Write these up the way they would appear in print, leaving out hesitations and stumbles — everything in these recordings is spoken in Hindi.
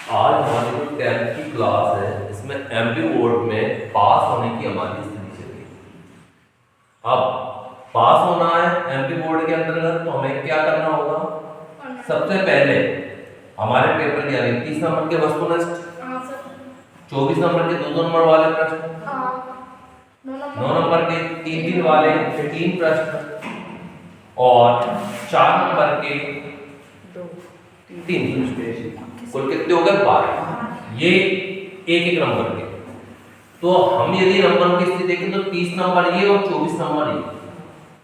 आज हमारी जो 10th की क्लास है इसमें एमपी बोर्ड में पास होने की हमारी स्थिति चल रही है। अब पास होना है एमपी बोर्ड के अंतर्गत तो हमें क्या करना होगा? सबसे पहले हमारे पेपर के 30 नंबर के वस्तुनिष्ठ, 24 नंबर के 2 नंबर वाले प्रश्न, 9 नंबर के 3 वाले 3 प्रश्न और 4 नंबर के 3 प्रश्न, कुल कितने हो गए? 12। ये एक नंबर के। तो हम यदि नंबरों की स्थिति देखें तो 30 नंबर ये और 24 नंबर ये,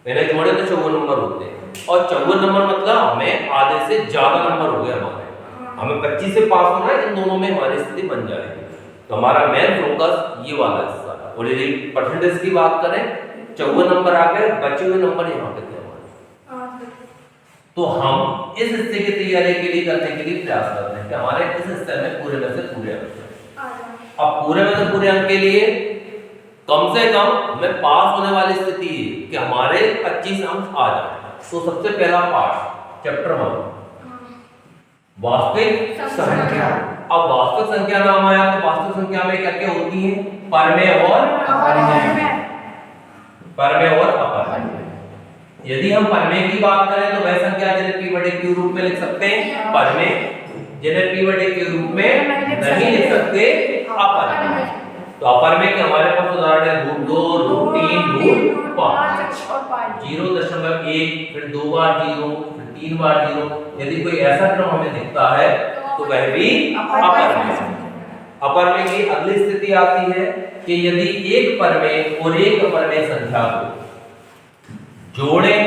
मैंने जोड़े तो 54 नंबर होते हैं। और 54 नंबर मतलब हमें आधे से ज्यादा नंबर हो गए हमारे, हमें 25 से पास होना है, इन दोनों में हमारी स्थिति बन जाएगी। तो हमारा मेन फोकस ये वाला हिस्सा है। और यदि परसेंटेज की बात करें 54 नंबर आ गए, बचे हुए नंबर यहाँ पे थे हमारे। तो हम इस हिस्से की तैयारी के लिए करने के लिए प्रयास करते हैं कि हमारे इस हिस्से में पूरे में से पूरे अंक। अब पूरे में से पूरे अंक के लिए कम से कम हमें पास होने वाली स्थिति है कि हमारे 25 अंक आ जाए। तो सबसे पहला पार्ट चैप्टर 1 वास्तविक संख्या। अब वास्तविक संख्या नाम आया तो वास्तविक संख्या में क्या क्या होती है? परमेय और अपरमेय। यदि हम परमेय की बात करें तो वह संख्या जिन्हें p बटे q रूप में लिख सकते हैं परमेय, जिन्हें p बटे q रूप में नहीं लिख सकते अपरमेय। तो अपरमेय के हमारे पास उदाहरण है √2, √3, √5, 0.1, फिर 2 बार 0, फिर 3 बार 0। यदि कोई ऐसा क्रम हमें दिखता है तो वह भी अपरमेय। अपरमेय की अगली स्थिति आती है कि यदि एक परमेय और एक अपरमेय संख्या को जोड़ें,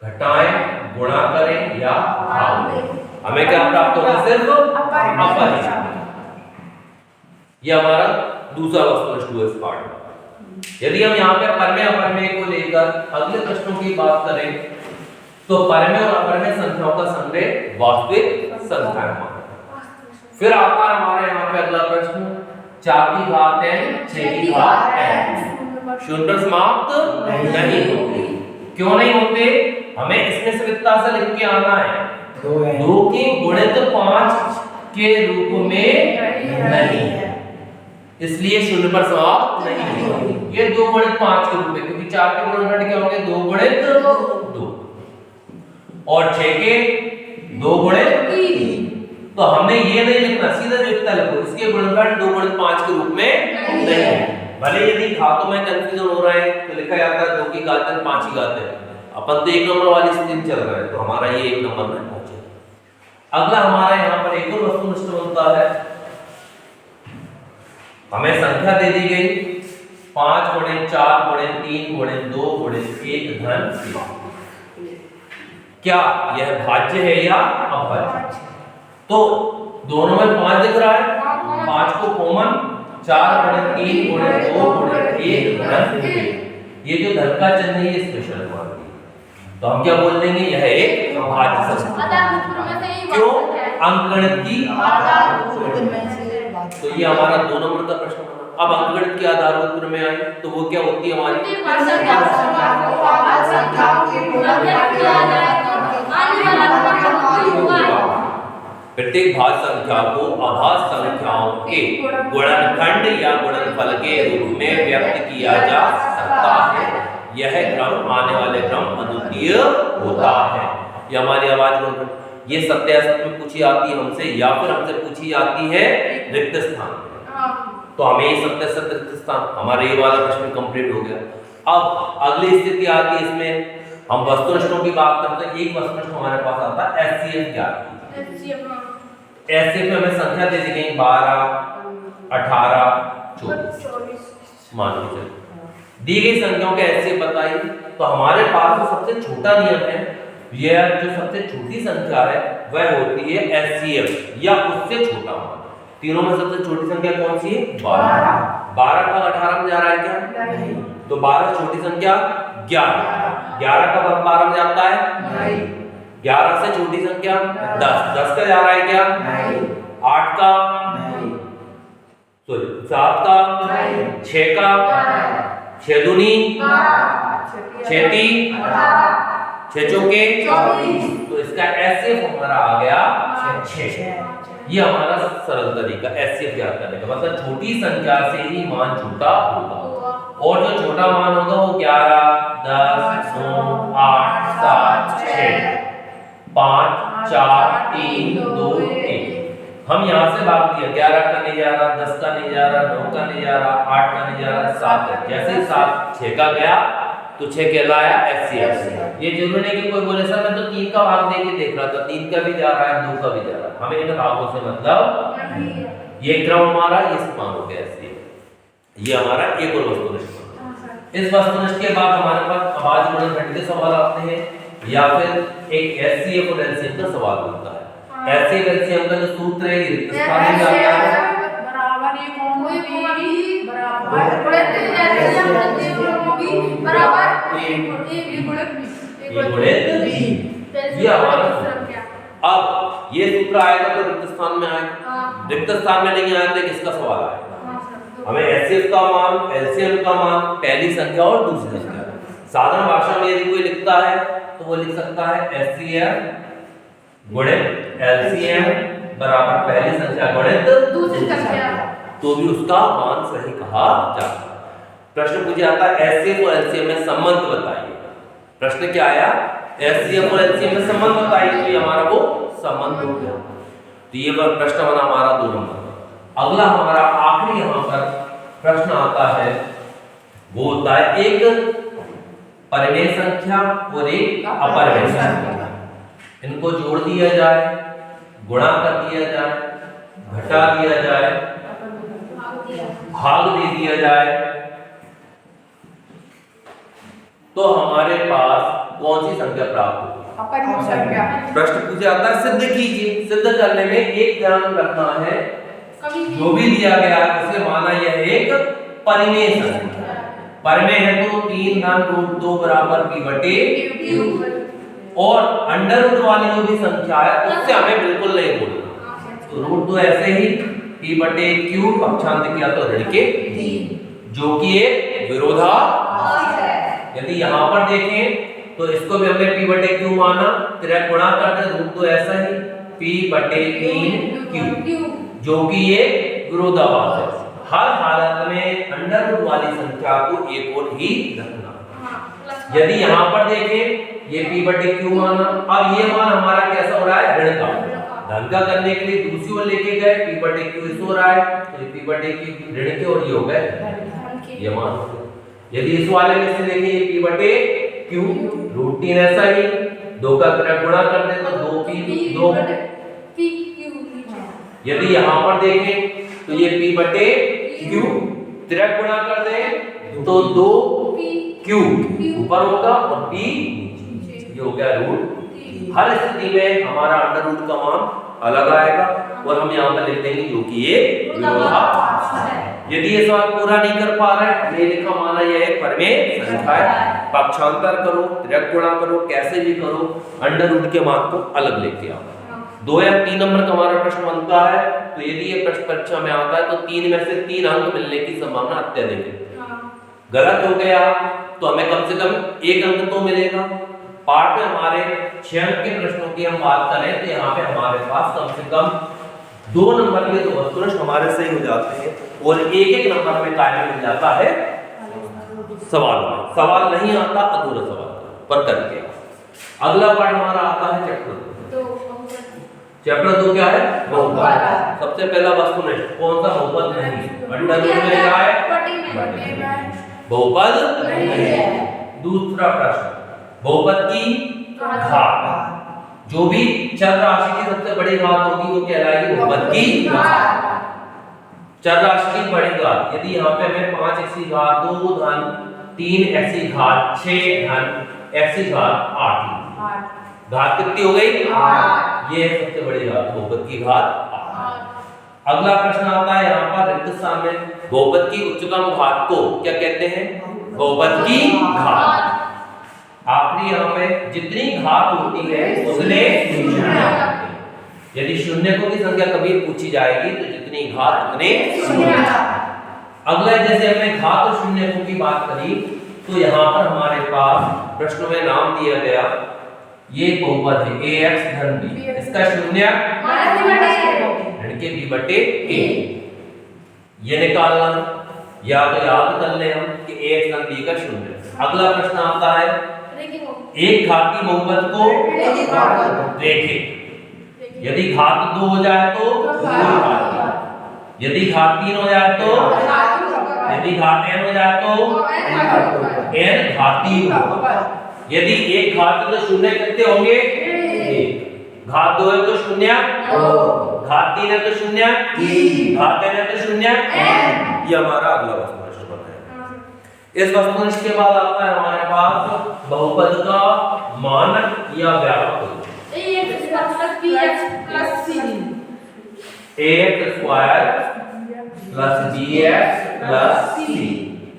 घटाएं, गुणा करें या भाग दें, हमें क्या प्राप्त होगा? सिर्फ अपरमेय। यह हमारा दूसरा वस्तुनिष्ठ इस पार्ट में। यदि हम यहाँ पे परमेय अपरमेय को लेकर अगले प्रश्नों की बात करें तो परमेय और अपरमेय संख्याओं का संग्रह वास्तविक संख्या है। फिर आता है हमारे यहाँ पे अगला प्रश्न 4 की घात n, 6 की घात n शून्य समाप्त नहीं होते। क्यों नहीं होते? हमें इसमें सविस्तार से लिख के आना है 2 की गुणित 5 के रूप में नहीं है, इसलिए शून्य पर समाप्त नहीं होगी। ये 2 गुणित 5 के रूप में, क्योंकि 4 के गुणनखंड क्या होंगे? 2 गुणित 2 और 6 के 2 गुणित 3। तो हमने ये नहीं लिखना, सीधा लिखता लिखो इसके गुणनखंड 2 गुणित 5 के रूप में नहीं है। भले यदि घातों में कंफ्यूजन हो रहा है तो लिखा जाता है 2 की घात n, 5 की घात n। अपन तो 1 नंबर वाली स्थिति चल रहा है तो हमारा ये 1 नंबर में पहुंचे। अगला हमारा यहाँ पर एक और वस्तुनिष्ठ बनता है। हमें संख्या दे दी गई 5 गुणित 4 गुणित 3 गुणित 2 गुणित 1 धन 3। क्या यह भाज्य है या अभाज्य? तो दोनों में 5 दिख रहा है, 5 को कॉमन 4 गुणित 3 गुणित 2 गुणित 1 धन 3। ये जो धन का चिन्ह है ये स्पेशल है, तो हम क्या बोल देंगे? यह एक अभाज्य संख्या। क्यों? अंकगणित की तो ये हमारा 2 नंबर का प्रश्न बना। अब अंकगणित के आधारभूत प्रमेय आई तो वो क्या होती है हमारी? प्रत्येक भाज्य संख्या को अभाज्य संख्याओं के गुणनखंड या गुणनफल के रूप में व्यक्त किया जा सकता है। यह क्रम आने वाले क्रम अद्वितीय होता है। यह हमारी आवाज गुणनखंड। ये सत्य असत्य में पूछी आती है हमसे या फिर हमसे पूछी जाती है रिक्त स्थान। तो हमें ये सत्य सत्य रिक्त स्थान, हमारा ये वाला प्रश्न कंप्लीट हो गया। अब अगली स्थिति आती है, इसमें हम वस्तुनिष्ठों की बात करते हैं। एक वस्तुनिष्ठ हमारे पास आता है एचसीएफ। क्या एचसीएफ में हमें संख्या दे दी गई 12, 18, 24 मान लीजिए दी गई संख्याओं के एचसीएफ बताइए। तो हमारे पास जो सबसे छोटा नियम है, यह जो सबसे छोटी संख्या है वह होती है एचसीएफ या उससे छोटा मान। तीनों में सबसे छोटी संख्या कौन सी है? 12। 12 का 18 में जा रहा है क्या? नहीं। तो 12 छोटी संख्या 11। 11 का 12 में जाता है? नहीं। 11 से छोटी संख्या 10। 10 का जा रहा है क्या? नहीं। 8 का? नहीं। सॉरी 7 का? नहीं। 6 का? 6 दूनी 6 ती 6 चौके 24। तो इसका एचसीएफ हमारा आ गया 6। ये हमारा सरल तरीका एचसीएफ ज्ञात करने का, मतलब छोटी संख्या से ही मान छोटा होगा, और जो छोटा मान होगा वो 11, 10, 9, 8, 7, 6, 5, 4, 3, 2, 1। हम यहाँ से भाग दिया, 11 का नहीं जा रहा, 10 का नहीं जा रहा, 9 का नहीं जा रहा, 8 का नहीं जा रहा, 7 का। जैसे 7 6 का गया तो 6 कहलाया एचसीएफ। ये जरूरी नहीं कि कोई बोले सर मैं तो 3 का भाग दे के देख रहा था, 3 का भी जा रहा है, 2 का भी जा रहा है, हमें इन भागों से मतलब ये क्रम हमारा इस मान हो गया एचसीएफ। ये हमारा एक और वस्तुनिष्ठ। इस वस्तुनिष्ठ के बाद हमारे पास अभाज्य गुणनखंड के सवाल आते हैं, या फिर एक एचसीएफ और एलसीएम का सवाल होता है। एचसीएफ एलसीएम का जो सूत्र है ये रिक्त स्थान में आता है, बराबर ये कोई भी बराबर गुणित बराबर ए गुणित बी। ये हमारा। अब ये सूत्र आएगा तो रिक्त स्थान में आएगा, रिक्त स्थान में नहीं आया तो किसका सवाल आएगा? हमें एचसीएफ का मान, एलसीएम का मान, पहली संख्या और दूसरी संख्या। साधारण भाषा में यदि कोई लिखता है तो वो लिख सकता है एचसीएफ गुणित एलसीएम बराबर पहली संख्या गुणित दूसरी संख्या, तो भी उसका मान सही कहा जाता है। प्रश्न पूछा जाता है एचसीएफ और एलसीएम में संबंध बताइए। प्रश्न क्या आया? एचसीएफ और एलसीएम में संबंध बताइए, तो ये हमारा वो संबंध हो गया। तो ये प्रश्न बना हमारा 2 नंबर। अगला हमारा आखिरी यहाँ पर प्रश्न आता है, वो होता है एक परिमेय संख्या और एक अपरिमेय संख्या, इनको जोड़ दिया जाए, गुणा कर दिया जाए, घटा दिया जाए, भाग दे दिया जाए, तो हमारे पास कौन सी संख्या प्राप्त होगी? अपरिमेय संख्या। प्रश्न पूछा जाता है सिद्ध कीजिए। सिद्ध करने में एक ध्यान रखना है, जो भी दिया गया है उसे माना यह एक परिमेय संख्या। परिमेय है तो 3 धन रूट 2 बराबर p बटे q, और अंडर रूट वाली जो भी संख्या है उससे हमें बिल्कुल नहीं बोलना। तो रूट 2 ऐसे ही p बटे q पक्षांतर किया तो ऋण के 3, जो कि एक विरोधाभास है। यदि यहाँ पर देखें तो इसको भी हमने p बटे q माना, फिर गुणा करते रूट 2 ऐसा ही p बटे 3q, जो कि ये विरोधाभास है। हर हालत में अंडर रूट वाली संख्या को एक और ही रखना। यदि यहाँ पर देखें ये p बटे q माना, अब ये मान हमारा कैसा हो रहा है? ऋण का। धन का करने के लिए दूसरी ओर लेके गए, p बटे q इस हो रहा है, तो ये p बटे q ऋण के और ये हो गए ये मान। यदि इस वाले में से देखें ये p बटे q रूट 3 ऐसा ही 2 का गुणा कर दे तो 2p 2। यदि यहाँ पर देखें तो ये p बटे q तिरक गुणा कर दे तो 2q ऊपर होगा और p ये हो गया रूट। हर स्थिति में हमारा अंडर रूट का मान अलग आएगा और हम यहाँ पर लिख देंगे जो कि ये विरोधाभास है। यदि ये सवाल पूरा नहीं कर पा रहे, हमने लिखा माना यह एक परिमेय संख्या है, पक्षांतर करो, तिरक गुणा करो, कैसे भी करो, अंडर रूट के मान को अलग लेके आओ। 2 या 3 नंबर का हमारा प्रश्न बनता है, तो यदि ये प्रश्न परीक्षा में आता है तो 3 में से 3 अंक मिलने की संभावना अत्यधिक है। गलत हो गया तो हमें कम से कम 1 अंक तो मिलेगा। पार्ट में हमारे 6 अंक के प्रश्नों की हम बात करें तो यहाँ पे हमारे पास कम से कम 2 नंबर के 2 वस्तुनिष्ठ हमारे सही हो जाते हैं और 1-1 नंबर में कायम मिल जाता है सवाल में। सवाल नहीं आता अधूरा सवाल पर करके। अगला पार्ट हमारा आता है चैप्टर 2 क्या है? बहुपद। सबसे पहला वस्तुनिष्ठ कौन सा? बहुपद नहीं, अंडर रूट में जाए बहुपद नहीं है। दूसरा प्रश्न बहुपद की घात, जो भी चर राशि की सबसे बड़ी घात होगी वो कहलाएगी बहुपद की घात। चर राशि की बड़ी घात, यदि यहाँ पे हमें 5x की घात 2 धन 3x की घात 6 धन x की घात 8, घात कितनी हो गई? 8। ये है सबसे बड़ी घात, बहुपद की घात 8। अगला प्रश्न आता है यहाँ पर रिक्त स्थान में, बहुपद की उच्चतम घात को क्या कहते हैं? बहुपद की घात। आखिरी यहाँ पे जितनी घात होती है उतने शून्य। यदि शून्यकों की संख्या कभी पूछी जाएगी तो जितनी घात उतने शून्य। अगला जैसे हमने घात और शून्यकों की बात करी तो यहाँ पर हमारे पास प्रश्न में नाम दिया गया ये बहुपद है ax धन b, इसका शून्य ऋण के b बटे a, ये निकालना। या तो याद कर ले हम कि ax धन b का शून्य। अगला प्रश्न आता है एक घाती बहुपद को रेखित, यदि घात 2 हो जाए तो यदि घात 3 हो जाए तो यदि घात n हो जाए तो n घाती होगा। यदि एक घात तो शून्य कितने होंगे? घात 2 है तो शून्य, घात 3 है तो शून्य, घात n है तो शून्य। ये हमारा अगला वस्तुनिष्ठ पद है। इस वस्तुनिष्ठ के बाद आता है हमारे पास बहुपद का मानक या व्यापक। ax square plus bx plus c।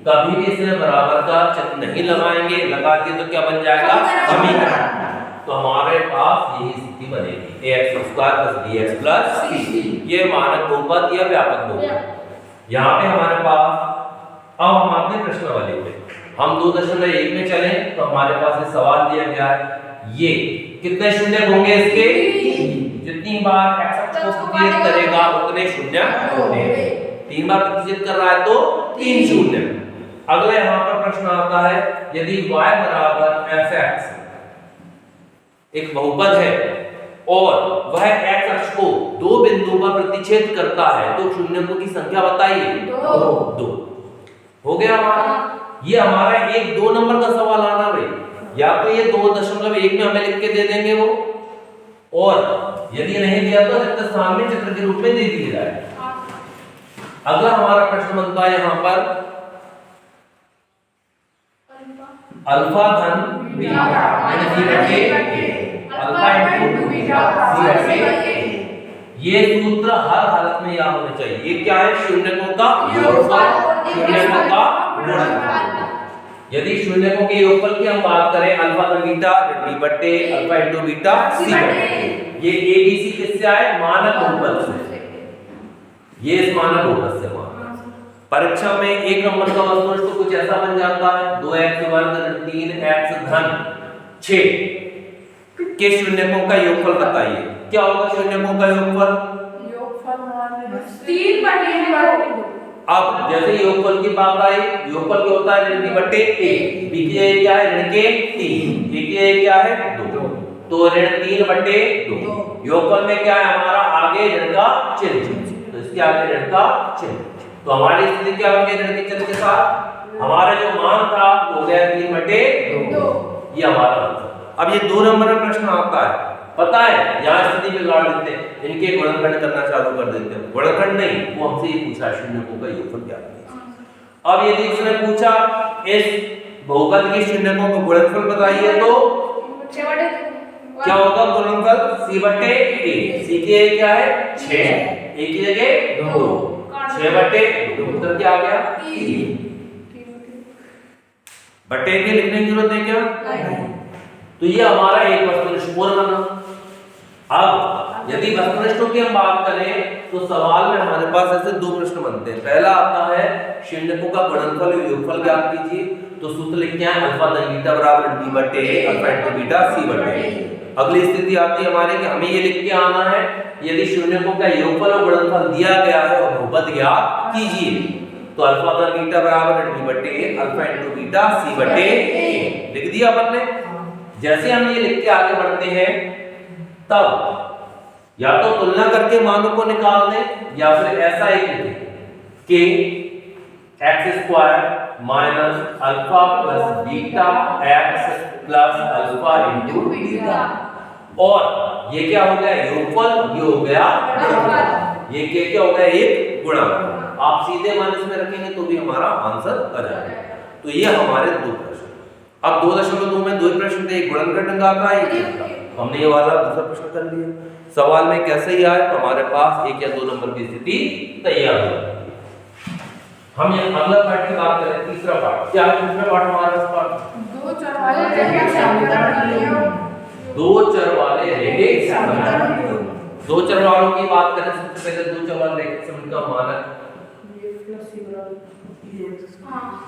कभी भी इसमें बराबर का चिन्ह नहीं लगाएंगे, लगा दिए तो क्या बन जाएगा? समीकरण। तो हमारे पास यही स्थिति बनेगी ax square plus bx plus c। ये मानक बहुपद या व्यापक बहुपद। यहाँ पे हमारे पास अब हम अपने प्रश्नावली पे हम 2.1 में चलें तो हमारे पास ये सवाल दिया गया है, ये कितने शून्य होंगे इसके? जितनी बार x अक्ष को प्रतिच्छेद करेगा उतने शून्य होंगे। 3 बार प्रतिच्छेद कर रहा है तो 3 शून्य। अगला यहाँ पर प्रश्न आता है, यदि y बराबर fx एक बहुपद है और वह x अक्ष को 2 बिंदुओं पर प्रतिच्छेद करता है तो शून्यों की संख्या बताइए। 2 हो गया हमारा। ये हमारा 1-2 नंबर का सवाल आना भाई, या तो ये 2.1 में हमें लिख के दे देंगे वो, और यदि नहीं दिया तो रिक्त स्थान में चित्र के रूप में दे दिया जाए। अगला हमारा प्रश्न बनता है यहाँ पर अल्फा धन beta alpha into beta c बटे। ये सूत्र हर हालत में याद होना चाहिए। ये क्या है? शून्यकों का योगफल, शून्यकों का गुणनफल। यदि शून्यकों के योगफल की हम बात करें अल्फा धन बीटा b बटे अल्फा इनटू बीटा c बटे, ये abc किससे आए? मानक बहुपद से। ये इस मानक बहुपद से माना। परीक्षा में 1 नंबर का वस्तुनिष्ठ तो कुछ ऐसा बन जाता है 2x वर्ग 3x धन 6 के शून्यकों का योगफल बताइए। क्या होगा शून्यकों का योगफल? 3 बटे 2। अब जैसे योगफल की बात आई, योगफल क्या होता है? ऋण b बटे a, b की जगह क्या है? ऋण के 3, a की जगह क्या है? 2, तो ऋण 3 बटे 2। योगफल में क्या है हमारा? आगे ऋण का चिन्ह, तो इसके आगे ऋण का चिन्ह। तो हमारी स्थिति क्या होगी ऋण के चिन्ह के साथ? हमारा जो मान था वो गया 3 बटे 2। ये हमारा आंसर। अब ये 2 नंबर में प्रश्न आता है, पता है यहाँ स्थिति बिगाड़ देते हैं, इनके गुणनखंड करना चालू कर देते हैं। गुणनखंड नहीं, वो हमसे ये पूछा शून्यकों का योगफल क्या है। अब यदि इसने पूछा इस बहुपद के शून्यकों का गुणनफल बताइए तो क्या होगा? गुणनफल c बटे a। c की जगह क्या है? 6, a की जगह 2, 6 बटे 2 उत्तर क्या आ गया? 3 बटे के लिखने की जरूरत है क्या? तो ये हमारा एक वस्तुनिष्ठ बना। अब यदि वस्तुनिष्ठों की हम बात करें तो सवाल में हमारे पास ऐसे 2 प्रश्न बनते हैं। पहला आता है शून्यकों का गुणनफल और योगफल ज्ञात कीजिए। तो सूत्र लिखते हैं अल्फा धन बीटा बराबर b बटे अल्फा इनटू बीटा c बटे। अगली स्थिति आती है हमारे कि हमें ये लिख के आना है यदि शून्यकों का योगफल और गुणनफल दिया गया है और बहुपद ज्ञात कीजिए। तो अल्फा धन बीटा बराबर b बटे अल्फा इनटू बीटा c बटे लिख दिया अपन ने। जैसे हम ये लिख के आगे बढ़ते हैं तब या तो तुलना करके मानों को निकाल दें या फिर ऐसा एक लिखें कि x square minus alpha plus beta x plus alpha into beta, और ये क्या हो गया? योगफल, ये हो गया ये क्या हो गया? एक गुणा। आप सीधे मान इसमें रखेंगे तो भी हमारा आंसर आ जाएगा। तो ये हमारे 2 प्रश्न। अब 2.2 में 2 प्रश्न थे, एक गुणनखंड का था, एक हमने ये वाला दूसरा प्रश्न कर लिया। सवाल में कैसे ही आए तो हमारे पास 1 या 2 नंबर की स्थिति तैयार हो। हम ये अगला पार्ट की बात करें, तीसरा पार्ट। क्या है तीसरा पार्ट हमारा? पार्ट 2 चर वाले रैखिक समीकरण। 2 चर वालों की बात करें सबसे पहले 2 चर वाले रैखिक समीकरण का मानक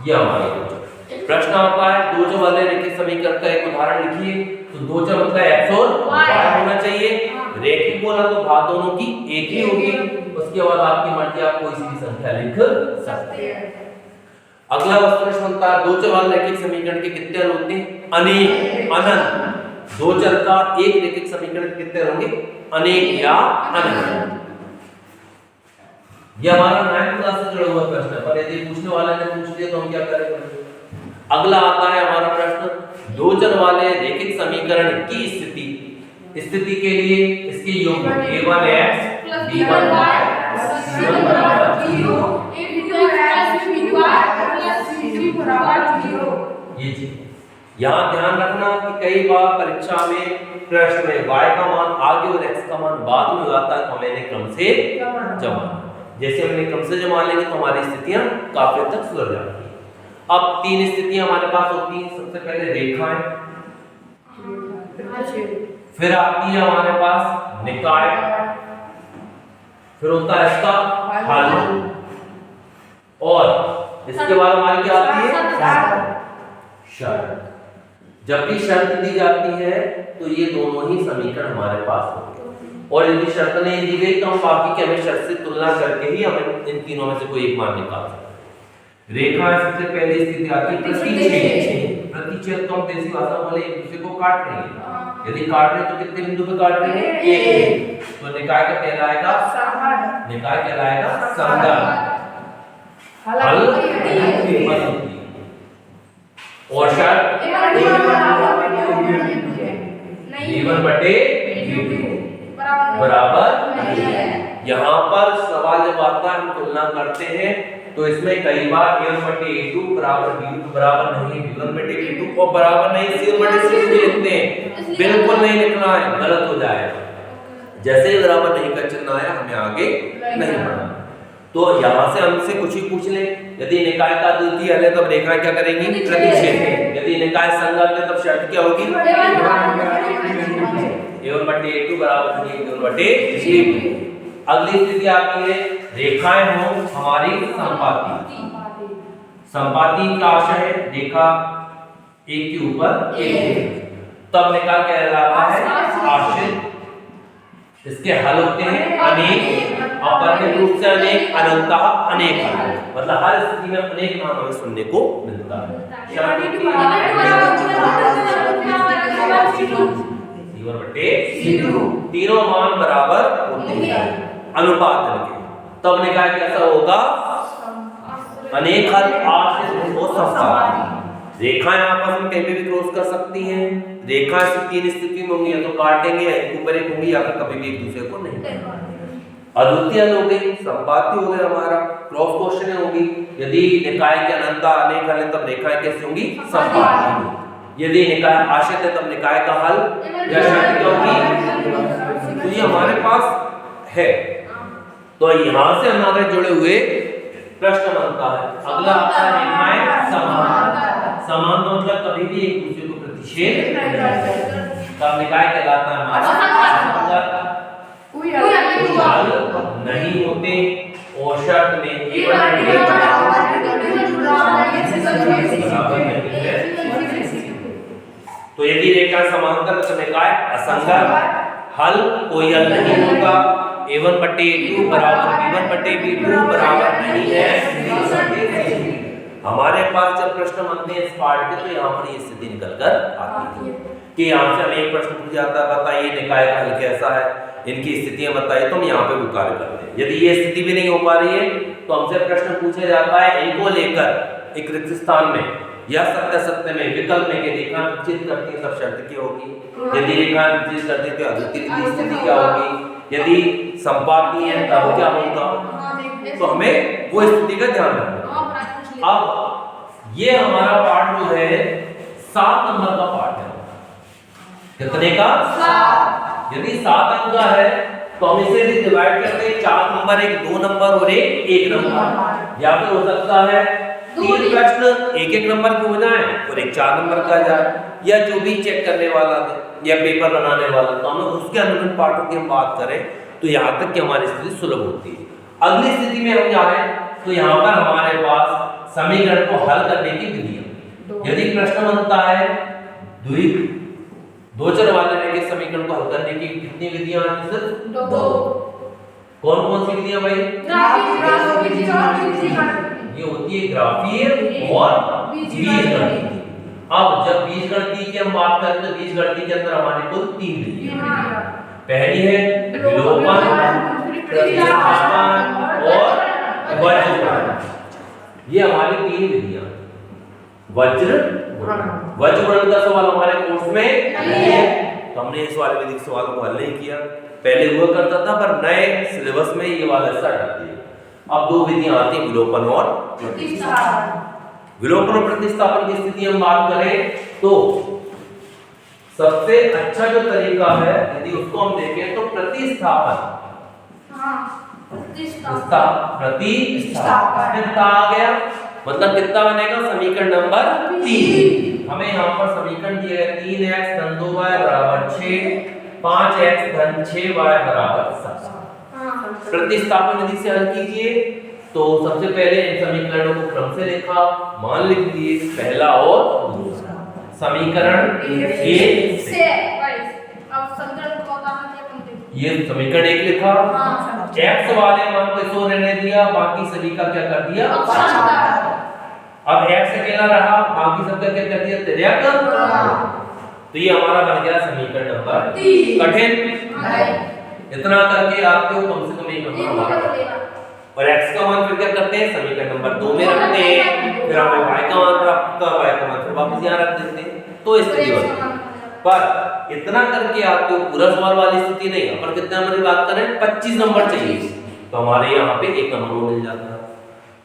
ये हमारा प्रश्न आता है दो चर वाले रैखिक समीकरण का एक उदाहरण लिखिए। तो दो चर मतलब x और y होना चाहिए। रैखिक बोला तो घात दोनों की एक ही होगी। उसके बाद आपकी मर्जी, आप कोई सी भी संख्या लिख सकते हैं। अगला प्रश्न बनता है दो चर वाले रैखिक समीकरण के कितने हल होते हैं? अनेक, अनंत। दो चर का एक रैखिक समीकरण कितने होंगे? अनेक या अनंत। ये हमारा 9th क्लास से जुड़ा हुआ प्रश्न है, पर यदि पूछने वाले ने पूछ लिया तो हम क्या करेंगे? अगला आता है हमारा प्रश्न दो चर वाले रैखिक समीकरण की स्थिति के लिए इसके योग a1x b1y c1 बराबर 0 a2x b2y c3 बराबर 0। ये जी यहाँ ध्यान रखना कि कई बार परीक्षा में प्रश्न में y का मान आगे और x का मान बाद में आता है, तो हमें इन्हें क्रम से जमा। जैसे हमने क्रम से जमा लेंगे तो हमारी स्थितियां काफी हद तक सुधर जाती हैं। अब तीन स्थितियां हमारे पास होती हैं। सबसे पहले रेखाएं, फिर आती है हमारे पास निकाय, फिर होता है इसका हल, और इसके बाद हमारी क्या आती है? शर्त। जब भी शर्त दी जाती है तो ये दोनों ही समीकरण हमारे पास होंगे, और यदि शर्त नहीं दी गई तो हम बाकी के हमें शर्त से तुलना करके ही हमें इन तीनों में से कोई एक मान निकाल सकते हैं। रेखा सबसे पहली स्थिति आती है प्रतिच्छेद। प्रतिच्छेद तो हम देसी भाषा बोले एक दूसरे को काट रहे हैं। यदि काट रहे हैं तो कितने बिंदु पे काट रहे हैं? एक। तो निकाय का कहलाएगा संघ, निकाय कहलाएगा संघ। हल और शर्त b1 बटे बराबर नहीं है। यहाँ पर सवाल जब आता है हम तुलना करते हैं तो इसमें कई बार a1 बटे a2 बराबर b2 बराबर नहीं, b1 बटे b2 और बराबर नहीं c1 बटे c2 लिखते हैं। बिल्कुल नहीं लिखना है, गलत हो जाएगा। जैसे ही बराबर नहीं का चिन्ह आया हमें आगे नहीं बढ़ना। तो यहाँ से हमसे कुछ ही पूछ ले, यदि निकाय का द्वितीय हल है तब रेखाएं क्या करेंगी? प्रतिच्छेद। यदि निकाय संगत है तब शर्त क्या होगी? a1 बटे a2 बराबर नहीं, b1 बटे b2। अगली स्थिति आती है रेखाएं हो हमारी संपाती। संपाती का आशय है रेखा एक के ऊपर एक, तब निकाय कहलाता है आश्रित। इसके हल होते हैं अनेक, अपर्णित रूप से अनेक, अनंतः अनेक। मतलब हर स्थिति में अनेक नाम हमें सुनने को मिलता है। तीनों मान बराबर होते हैं अनुपात के, तब निकाय कैसा होगा? अनेक हल आश्रित और संपाती। रेखाएं आपस में कहीं पे भी क्रॉस कर सकती हैं। रेखा से तीन स्थिति में होंगी, या तो काटेंगे या एक ऊपर एक होंगी, या फिर कभी भी एक दूसरे को नहीं काटेंगे। अद्वितीय हो गई, संपाती हो गया हमारा, क्रॉस क्वेश्चन होगी। यदि निकाय के अनंता अनेक हल है तब रेखाएं कैसी होंगी? संपाती। यदि निकाय आश्रित है तब निकाय का हल या शर्त क्या होगी? तो ये हमारे पास है। तो यहाँ से हमारे जुड़े हुए प्रश्न बनता है। अगला आता है रेखाएं समान। समान तो मतलब कभी भी एक दूसरे को प्रतिच्छेद तब निकाय कहलाता है हमारा कोई हल नहीं होते, और शर्त में तो यदि रेखा समांतर तो निकाय असंगत, हल कोई हल नहीं होगा। a1 बटे a2 बराबर b1 बटे b2 बराबर नहीं है। हमारे पास जब प्रश्न बनते हैं इस पार्ट के तो यहाँ पर ये स्थिति निकल कर आती है कि यहाँ से हमें एक प्रश्न पूछ जाता है, बताइए निकाय का हल कैसा है, इनकी स्थितियां बताइए, तो हम यहाँ पे वो कार्य करते हैं। यदि ये स्थिति भी नहीं हो पा रही है तो हमसे प्रश्न पूछा जाता है इनको लेकर एक रिक्त स्थान में या सत्य सत्य में विकल्प में के रेखा विचित करती है तब शर्त क्या होगी? यदि रेखा विचित करती है तो अद्वितीय की स्थिति क्या होगी? यदि संपाती है तब क्या होगा? तो हमें वो स्थिति का ध्यान रखना। अब ये हमारा पार्ट जो है 7 नंबर का पार्ट है। कितने का? 7। यदि 7 अंक का है तो हम इसे भी डिवाइड करते हैं 4 नंबर, एक 2 नंबर और एक 1 नंबर। या फिर हो सकता है 3 प्रश्न 1-1 नंबर के हो जाए और एक 4 नंबर का जाए, या जो भी चेक करने वाला या पेपर बनाने वाला, तो हम उसके अनुरूप पार्टों की हम बात करें तो यहाँ तक कि हमारी स्थिति सुलभ होती है। अगली स्थिति में हम जाए तो यहाँ पर हमारे पास समीकरण को हल करने की विधि है। यदि प्रश्न बनता है दो चर वाले रैखिक समीकरण को हल करने की कितनी विधियां हैं? सिर्फ दो। कौन कौन सी विधियां भाई? ये होती है ग्राफीय और बीजगणितीय। अब जब बीजगणितीय की हम बात करें तो बीजगणितीय के अंदर हमारे कुल 3 विधियां हैं। पहली है विलोपन, प्रतिस्थापन और वज्रगुणन। ये हमारी 3 विधियां। वज्रगुणन का सवाल हमारे कोर्स में नहीं है, तो हमने इस वाले विधि के सवाल को हल नहीं किया। पहले हुआ करता था, पर नए सिलेबस में ये वाला हिस्सा हटा दिया। अब 2 विधियां आती हैं, विलोपन और प्रतिस्थापन। विलोपन और प्रतिस्थापन की स्थिति हम बात करें तो सबसे अच्छा जो तरीका है यदि उसको हम देखें तो प्रतिस्थापन। प्रतिस्थापन कितना आ गया, मतलब कितना बनेगा? समीकरण नंबर 3। हमें यहाँ पर समीकरण दिया है 3x धन 2y बराबर 6, 5x धन 6y बराबर 7। प्रतिस्थापन विधि से हल कीजिए तो सबसे पहले इन समीकरणों को क्रम से लिखा, मान लिख दिए पहला और दूसरा। समीकरण 1 से ये समीकरण 1 लिखा, x वाले मान को सो रहने दिया, बाकी सभी का क्या कर दिया? अब x अकेला रहा, बाकी सब का क्या कर दिया? तिर्यक। तो ये हमारा बन गया समीकरण नंबर 3। कठिन इतना करके आपको कम से कम एक नंबर हमारा, और x का मान फिर क्या करते हैं? समीकरण नंबर 2 में रखते हैं, फिर हमें y का मान प्राप्त होता है, y का मान फिर वापस यहां रख देते हैं, तो स्थिति बनती है। पर इतना करके आपको पूरा सवाल वाली स्थिति नहीं, अपन कितना नंबर की बात करें? 25 नंबर चाहिए, तो हमारे यहाँ पे 1 नंबर वो मिल जाता है।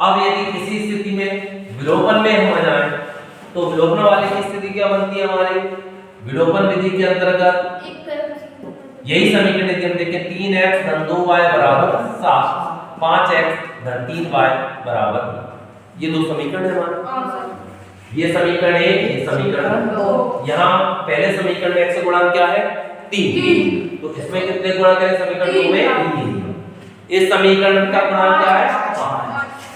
अब यदि किसी स्थिति में विलोपन में हम आ जाएं तो विलोपन वाली की स्थिति क्या बनती है हमारी? विलोपन विधि के अंतर्गत यही समीकरण यदि हम देखें 3x धन 2y बराबर 7, 5x धन 3y बराबर, ये 2 समीकरण है हमारे। ये समीकरण 1, ये समीकरण 2। यहाँ पहले समीकरण में x से गुणा क्या है? 3, तो इसमें कितने गुणा करें? समीकरण 2 में 3। इस समीकरण का गुणा क्या है? 5,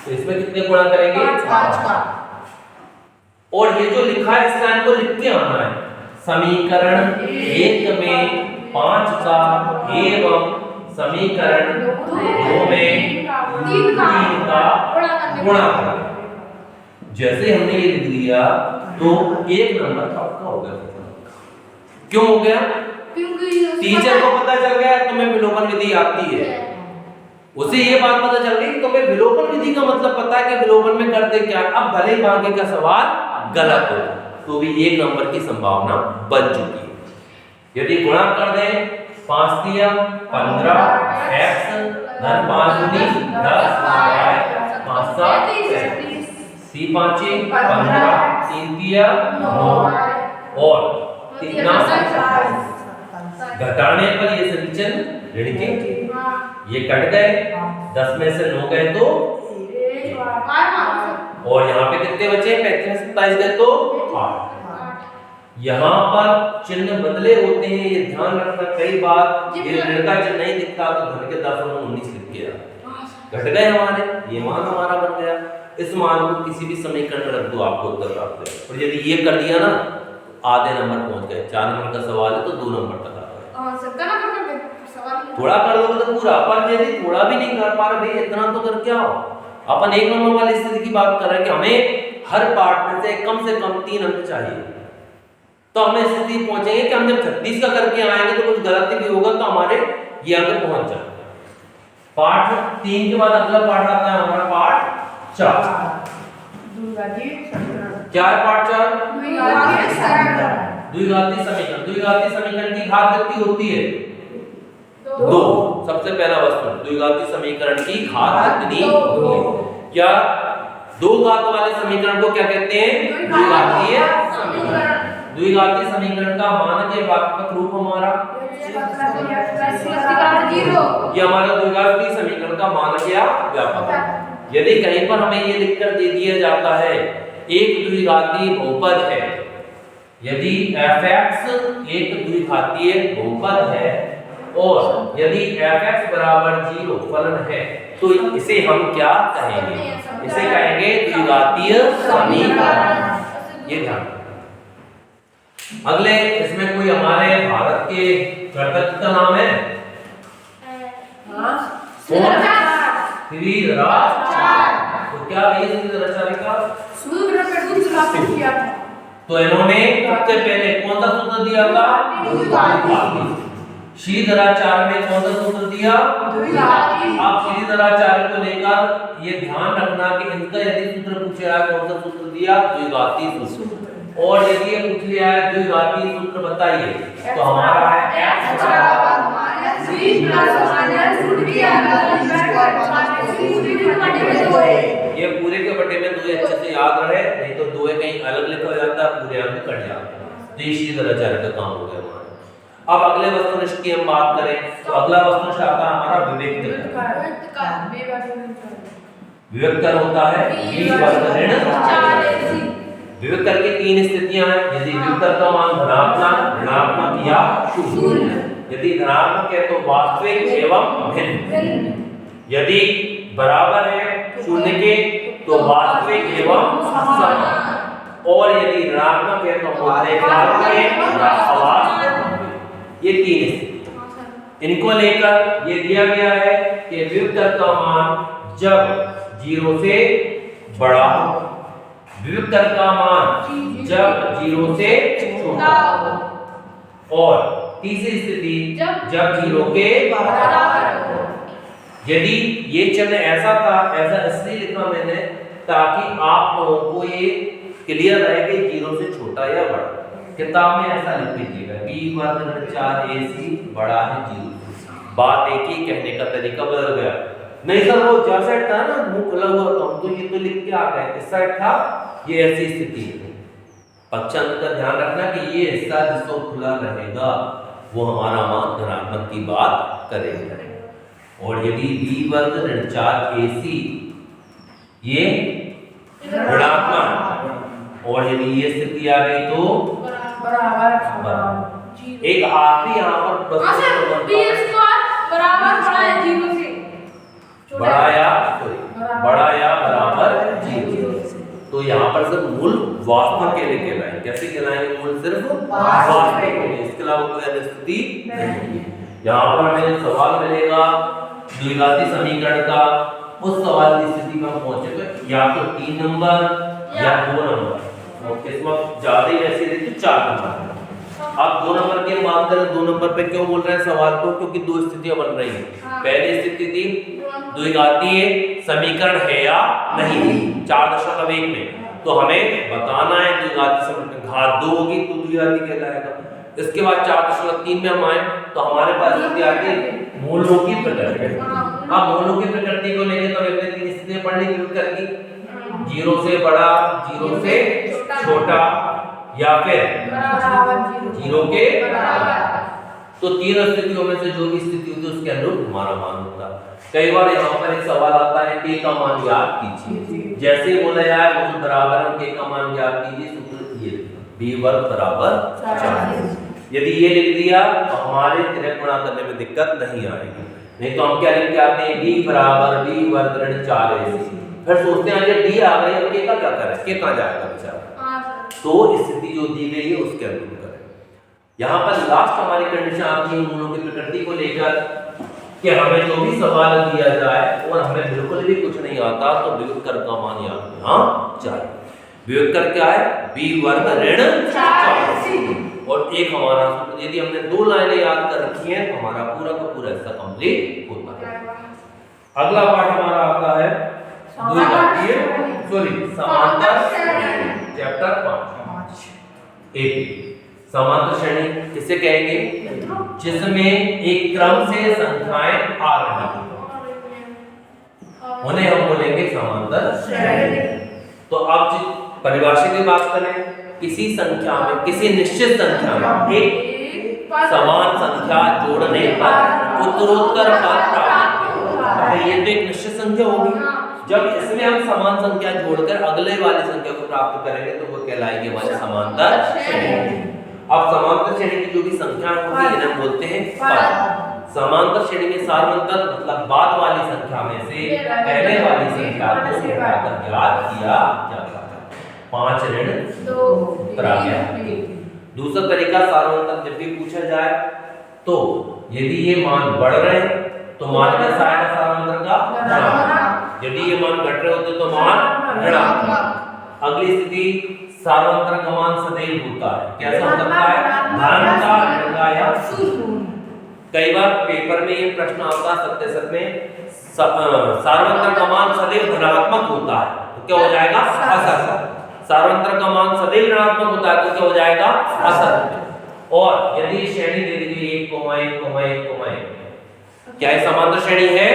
तो इसमें कितने गुणा करेंगे? 5। और ये जो लिखा है इस लाइन को लिख के आना है, समीकरण 1 में 5 का एवं समीकरण 2 में 3 का गुणा करें। जैसे हमने ये लिख दिया तो 1 नंबर आपका हो गया। क्यों हो गया? क्योंकि टीचर को पता चल गया तुम्हें विलोपन विधि आती है, उसे ये बात पता चल गई कि तुम्हें विलोपन विधि का मतलब पता है कि विलोपन में करते क्या। अब भले ही आगे का सवाल गलत हो तो भी 1 नंबर की संभावना बन चुकी है। यदि गुणा कर दें 5 दिया 15 x धन 5 दूनी 10 y 5 7 3 5 15 3 दिया 9 और 3 घटाने पर ये सभी चिन्ह ऋण के ये कट गए, 10 में से 9 गए तो और यहाँ पे कितने बचे? 35 में 27 गए तो 8। यहाँ पर चिन्ह बदले होते हैं, ये ध्यान रखना। कई बार ये ऋण का चिन्ह नहीं दिखता तो धन के 10 और 19 लिख के घट गए हमारे, ये मान हमारा बन गया। इस मान को किसी भी समीकरण में रख दो, आपको उत्तर प्राप्त है। और यदि ये कर दिया ना आधे नंबर पहुंच गए। 4 नंबर का सवाल है तो 2 नंबर तक आ गए। थोड़ा कर दोगे तो पूरा, पर यदि थोड़ा भी नहीं कर पा रहे, इतना तो कर क्या हो। अपन 1 नंबर वाली स्थिति की बात कर रहे हैं कि हमें हर पार्ट में से कम 3 अंक चाहिए, तो हमें स्थिति पहुंचेंगे कि हम जब 36 का करके आएंगे तो कुछ गलती भी होगा तो हमारे ये अंक पहुंच जाएंगे। पार्ट 3 के बाद अगला पार्ट आता है हमारा पार्ट 4। क्या है पार्ट 4? द्विघाती समीकरण। द्विघाती समीकरण की घात कितनी होती है? 2। सबसे पहला वस्तु द्विघाती समीकरण की घात कितनी होती है? क्या 2 घात वाले समीकरण को क्या कहते हैं? द्विघातीय समीकरण। द्विघाती समीकरण का मानक व्यापक रूप हमारा ये हमारा द्विघाती समीकरण का मानक या व्यापक। यदि कहीं पर हमें ये लिखकर दे दिया जाता है एक द्विघाती बहुपद है, यदि f(x) एक द्विघातीय बहुपद है और यदि f(x) बराबर 0 फलन है तो इसे हम क्या कहेंगे? इसे कहेंगे द्विघातीय समीकरण। ये ध्यान रखना। अगले इसमें कोई हमारे भारत के गणतंत्र का नाम है? श्रीधराचार्य। तो क्या है श्रीधराचार्य का? सूत्र पे कुछ स्थापित किया था। तो इन्होंने सबसे पहले कौन सा सूत्र दिया था? द्विघाती। श्रीधराचार्य ने कौन सा सूत्र दिया? द्विघाती। आप श्रीधराचार्य को लेकर ये ध्यान रखना कि इनका यदि सूत्र पूछा है कौन सा सूत्र दिया? द्विघाती सूत्र। और यदि ये पूछ लिया है द्विघाती सूत्र बताइए, तो हमारा है x बराबर c प्लस माइनस रूट की ये पूरे के बटे में 2 अच्छे से याद रहे, नहीं तो 2 कहीं अलग लिखा हो जाता है, पूरे अंक कट जाते हैं। तो ये श्रीधराचार्य का काम हो गया हमारा। अब अगले वस्तुनिष्ठ की हम बात करें तो अगला वस्तुनिष्ठ आता है हमारा विवेककर होता है b वर्ग ऋण 4ac। विवेककर की 3 स्थितियां हैं। यदि विवेककर का मान धनात्मक, ऋणात्मक या शून्य। यदि धनात्मक है तो वास्तविक एवं भिन्न। यदि बराबर है शून्य के तो वास्तविक एवं समान। और यदि ऋणात्मक है तो अवास्तविक। ये 3 स्थिति। इनको लेकर ये दिया गया है कि विवेककर का मान जब 0 से बड़ा हो, विवेककर का मान जब 0 से छोटा हो, और तीसरी स्थिति जब 0 के बराबर हो। यदि ये चिन्ह ऐसा था, ऐसा इसलिए लिखा मैंने ताकि आप लोगों को ये क्लियर रहे कि 0 से छोटा या बड़ा। किताब में ऐसा लिख दीजिएगा b वर्ग ऋण 4ac बड़ा है 0। बात एक ही, कहने का तरीका बदल गया। नहीं सर वो जैसा था ना मुंह खुला हुआ था, तो ये तो लिख के आ गए इस साइड था, ये ऐसी स्थिति है। पक्षांतर का ध्यान रखना कि ये हिस्सा जिसको खुला रहेगा वो हमारा मान धनात्मक की बात करेगा। और यदि b वर्ग ऋण 4ac ये ऋणात्मक, और यदि ये स्थिति आ गई तो बराबर। एक आखिरी यहाँ पर बड़ा या बराबर 0। तो यहाँ पर सिर्फ मूल वास्तविक के लिए कहलाएंगे। कैसे कहलाएंगे? मूल सिर्फ वास्तविक के लिए, इसके अलावा कोई अन्य स्थिति नहीं है। यहाँ पर हमें सवाल मिलेगा द्विघाती समीकरण का, उस सवाल की स्थिति में पहुंचे तो या तो 3 नंबर या 2 नंबर, और इस वक्त ज्यादा ही ऐसे देखिए 4 नंबर। आप 2 नंबर की बात करें, 2 नंबर पे क्यों बोल रहे हैं सवाल को? क्योंकि 2 स्थितियां बन रही हैं। पहली स्थिति थी द्विघाती समीकरण है या नहीं, 4.1 में, तो हमें बताना है द्विघाती समीकरण घात 2 होगी तो द्विघाती कहलाएगा। इसके बाद 4.3 में हम आए तो हमारे पास स्थिति आ गई मूलों की प्रकृति। अब मूलों की प्रकृति को लेकर तो हमने 3 स्थितियां पढ़नी शुरू कर दी, 0 से बड़ा, 0 से छोटा या फिर 0 के बराबर। तो 3 स्थितियों में से जो भी स्थिति होती है उसके अनुरूप हमारा मान होता है। कई बार यहाँ पर एक सवाल आता है k का मान ज्ञात कीजिए। जैसे ही बोला जाए मूल बराबर है k का मान ज्ञात कीजिए, सूत्र ये b वर्ग बराबर 4। यदि ये लिख दिया तो हमारे तिरक गुणा करने में दिक्कत नहीं आएगी। नहीं तो हम क्या लिख के आते हैं b बराबर b वर्ग ऋण 4ac। फिर सोचते हैं ये d आ गई, अब k का क्या करें, k कहां जाएगा बेचारा। तो स्थिति जो दी गई है उसके अनुरूप करें। यहाँ पर लास्ट हमारी कंडीशन आती है मूलों की प्रकृति को लेकर कि हमें जो भी सवाल दिया जाए और हमें बिल्कुल भी कुछ नहीं आता तो विवेककर का मान याद रखना चाहिए। विवेककर क्या है? b वर्ग ऋण 4ac। और एक हमारा यदि हमने 2 लाइनें याद कर रखी हैं तो हमारा पूरा का पूरा हिस्सा कंप्लीट होता है। अगला पार्ट हमारा आता है समांतर चैप्टर 5 AP। समांतर श्रेणी किसे कहेंगे? जिसमें एक क्रम से संख्याएं आ रही हैं उन्हें हम बोलेंगे समांतर श्रेणी। तो अब परिभाषा की बात करें, किसी संख्या में, किसी निश्चित संख्या में एक समान संख्या जोड़ने पर उत्तरोत्तर पद प्राप्त होता है। ये तो एक निश्चित संख्या होगी। जब इसमें हम समान संख्या जोड़कर अगले वाली संख्या को प्राप्त करेंगे तो वो कहलाएगी हमारी समांतर श्रेणी। अब समांतर श्रेणी की जो भी संख्या होगी इन्हें बोलते हैं पद। समांतर श्रेणी में सार्वंतर मतलब बाद वाली संख्या में से पहले वाली संख्या को घटाकर ज्ञात किया जाता है। 5 ऋण 2 उत्तर आ गया। दूसरा तरीका सार्वंतर जब भी पूछा जाए तो यदि ये मान बढ़ रहे हैं तो मान कैसा आएगा सार्वंतर का धनात्मक, यदि ये मान घट रहे होते तो मान ऋणात्मक। अगली स्थिति सार्वंतर का मान सदैव होता है, कैसा हो सकता है, धन का, ऋण का या शून्य। कई बार पेपर में ये प्रश्न आता है सत्य में सार्वंतर का मान सदैव धनात्मक होता है तो क्या हो जाएगा, असत्य। सार्वंतर का मान सदैव ऋणात्मक होता है तो क्या हो जाएगा, असत्य। और यदि श्रेणी दे दी गई 1,1,1,1, क्या ये समांतर श्रेणी है?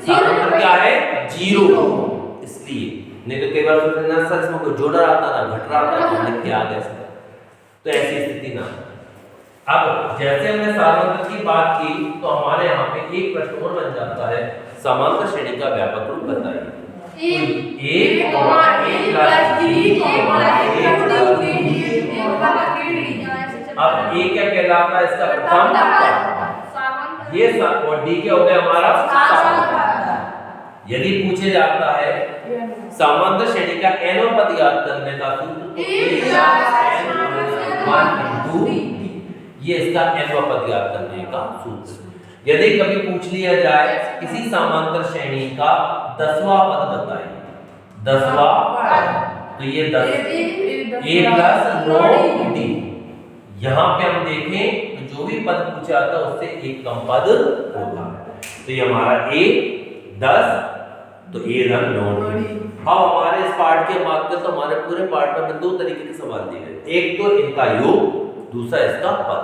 सार्वंतर क्या है, 0। इसलिए नहीं तो कई बार सोचना सर इसमें कोई जोड़ रहा था ना घट रहा था तो लिख के आ गया सर, तो ऐसी स्थिति ना। अब जैसे हमने सार्वंतर की बात की तो हमारे यहाँ पे एक प्रश्न और बन जाता है, समांतर श्रेणी का व्यापक रूप बताइए। अब ए क्या कहलाता है, इसका प्रथम पद, ये और डी क्या हो गया हमारा सार्वंतर। यदि पूछे जाता है समांतर श्रेणी का nवां पद याद करने का सूत्र तो ये इसका nवां पद याद करने का सूत्र। यदि कभी पूछ लिया जाए किसी समांतर श्रेणी का 10वां पद बताइए, 10वां पद, तो ये 10 a + 9d। यहाँ पे हम देखें तो जो भी पद पूछा जाता है उससे एक कम पद होगा, तो ये हमारा a 10 तो a + 9d। अब हमारे इस पार्ट के बात करें तो हमारे पूरे पार्ट में दो तरीके के सवाल दिए गए, एक तो इनका योग, दूसरा इसका पद।